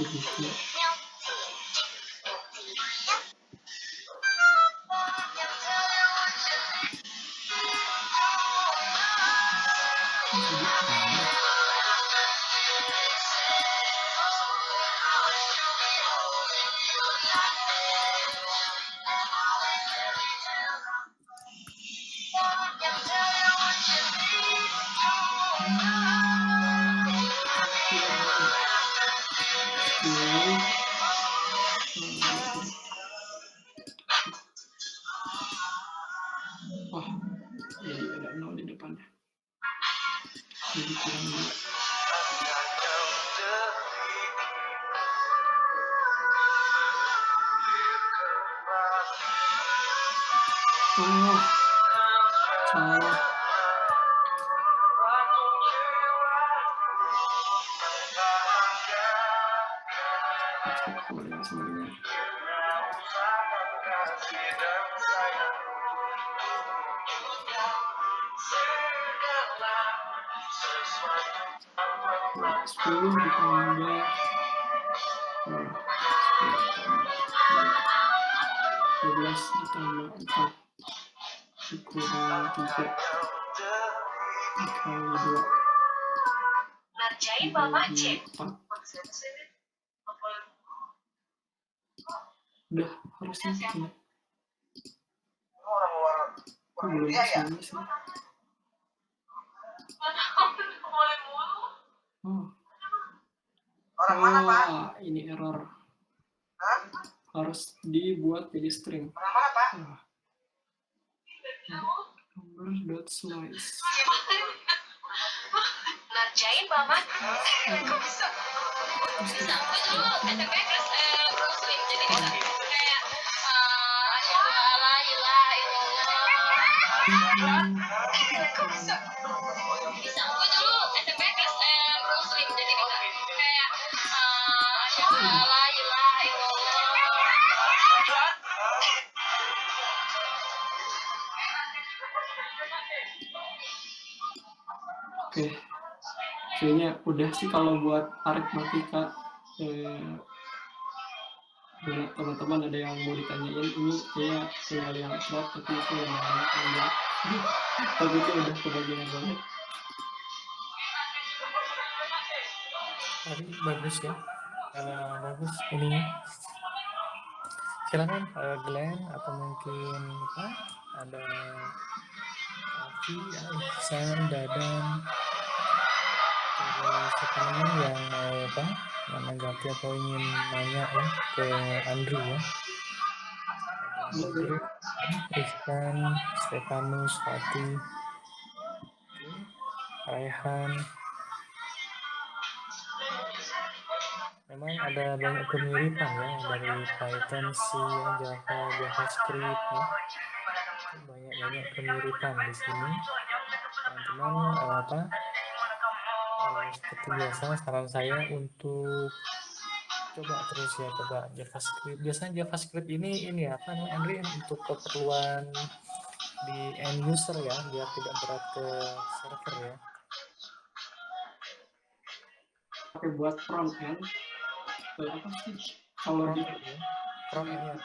Gitu. Wah, jadi ada 0 di depannya. Jadi kurang 2. Oh, salah. Coba yang sebenarnya. Nah, 10 ditambah 12 ditambah 4 dikurang 3 dikali 2 Ngerjain Mama dibagi cek. 4. Udah harusnya gini. Belum kesana sih. Oh, ini error. Harus dibuat jadi string. Number.slice. Ngerjain Mama. Kok bisa? Bisa aku dulu SMP terus sering jadi kayak asyhadu alla ilaha illallah. Kok bisa? Bisa aku dulu SMP terus sering jadi kayak asyhadu alla ilaha illallah. Oke, kayaknya udah sih kalau buat aritmatika. Teman-teman ada yang mau ditanyain, ini kayak tinggal yang plot tapi itu lumayan panjang. Tapi itu udah kebagian banget. Tadi bagus ya, bagus ininya. Silakan Glenn atau mungkin apa? Ada Afi, Ihsan, Dadan, terus siapa lagi yang mau apa? Yang menanggapi atau ingin nanya ya ke Andri ya. Ada Andri, Rizkan, Stefanus, Fatih, Raihan. Memang ada banyak kemiripan ya dari Python, C, ya, Java, JavaScript ya. Banyak kemiripan di sini. Teman-teman seperti biasa saran saya untuk coba terus ya coba JavaScript. Biasanya JavaScript ini apa namanya Andri untuk keperluan di end user ya biar tidak berat ke server ya. Pakai buat front end. Apa sih? Kalau di front end ya.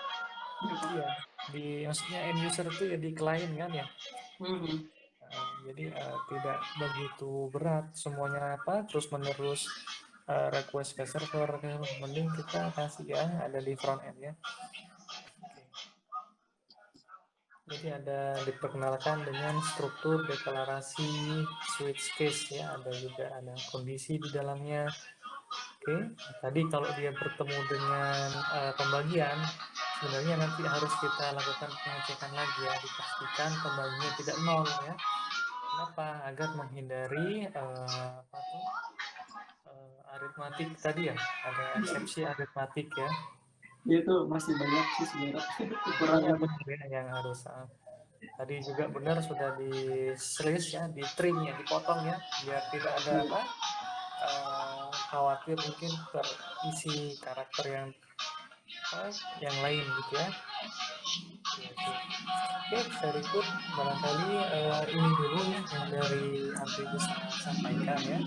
Iya, di maksudnya end user itu ya di klien kan ya. Jadi tidak begitu berat semuanya apa terus menerus request ke server, mending kita kasih ya ada di front end ya. Jadi ada diperkenalkan dengan struktur deklarasi switch case ya, ada kondisi di dalamnya. Oke, tadi kalau dia bertemu dengan pembagian, sebenarnya nanti harus kita lakukan pengecekan lagi ya, dipastikan pembagiannya tidak nol ya. Kenapa? Agar menghindari aritmatik tadi ya, ada eksepsi aritmatik ya. Itu masih banyak sih sebenarnya Iya kekurangan. benar ya, yang harus tadi juga benar sudah di slice ya, di trim ya, dipotong ya, biar tidak ada apa khawatir mungkin terisi karakter yang lain gitu ya. Oke, very good. Barangkali ini dulu ya yang dari Andri bisa sampaikan ya.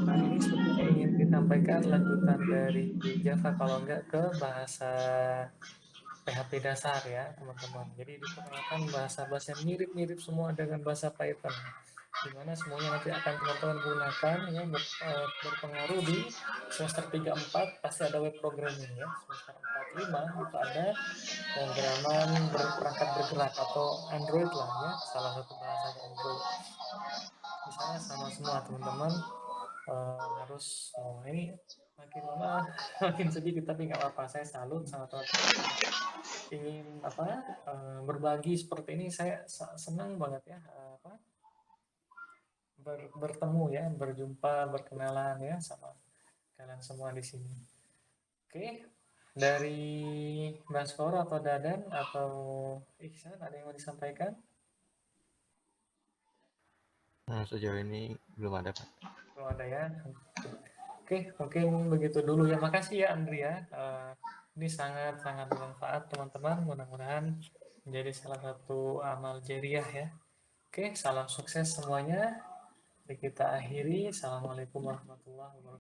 Nah, ini sebetulnya ingin disampaikan lanjutan dari Java kalau enggak ke bahasa PHP dasar ya teman-teman. Jadi diperkenalkan bahasa-bahasa yang mirip-mirip semua dengan bahasa Python, dimana semuanya nanti akan teman-teman gunakan ya, berpengaruh di semester 3-4 pasti ada web programming ya. Semester 4-5 itu ada pemrograman perangkat bergerak atau Android lah ya, salah satu bahasanya Android. Di sana sama semua teman-teman harus ini makin lama makin sedikit, tapi nggak apa-apa, saya salut sama teman-teman ingin berbagi seperti ini. Saya senang banget ya bertemu ya, berjumpa, berkenalan ya sama kalian semua di sini. Oke, dari Baskoro atau Dadan atau Ihsan ada yang mau disampaikan? Sejauh ini belum ada, Pak. Belum ada ya. Oke, mungkin begitu dulu ya. Makasih ya Andrea. Ini sangat-sangat bermanfaat teman-teman. Mudah-mudahan menjadi salah satu amal jariah ya. Oke, salam sukses semuanya. Kita akhiri. Assalamualaikum warahmatullahi wabarakatuh.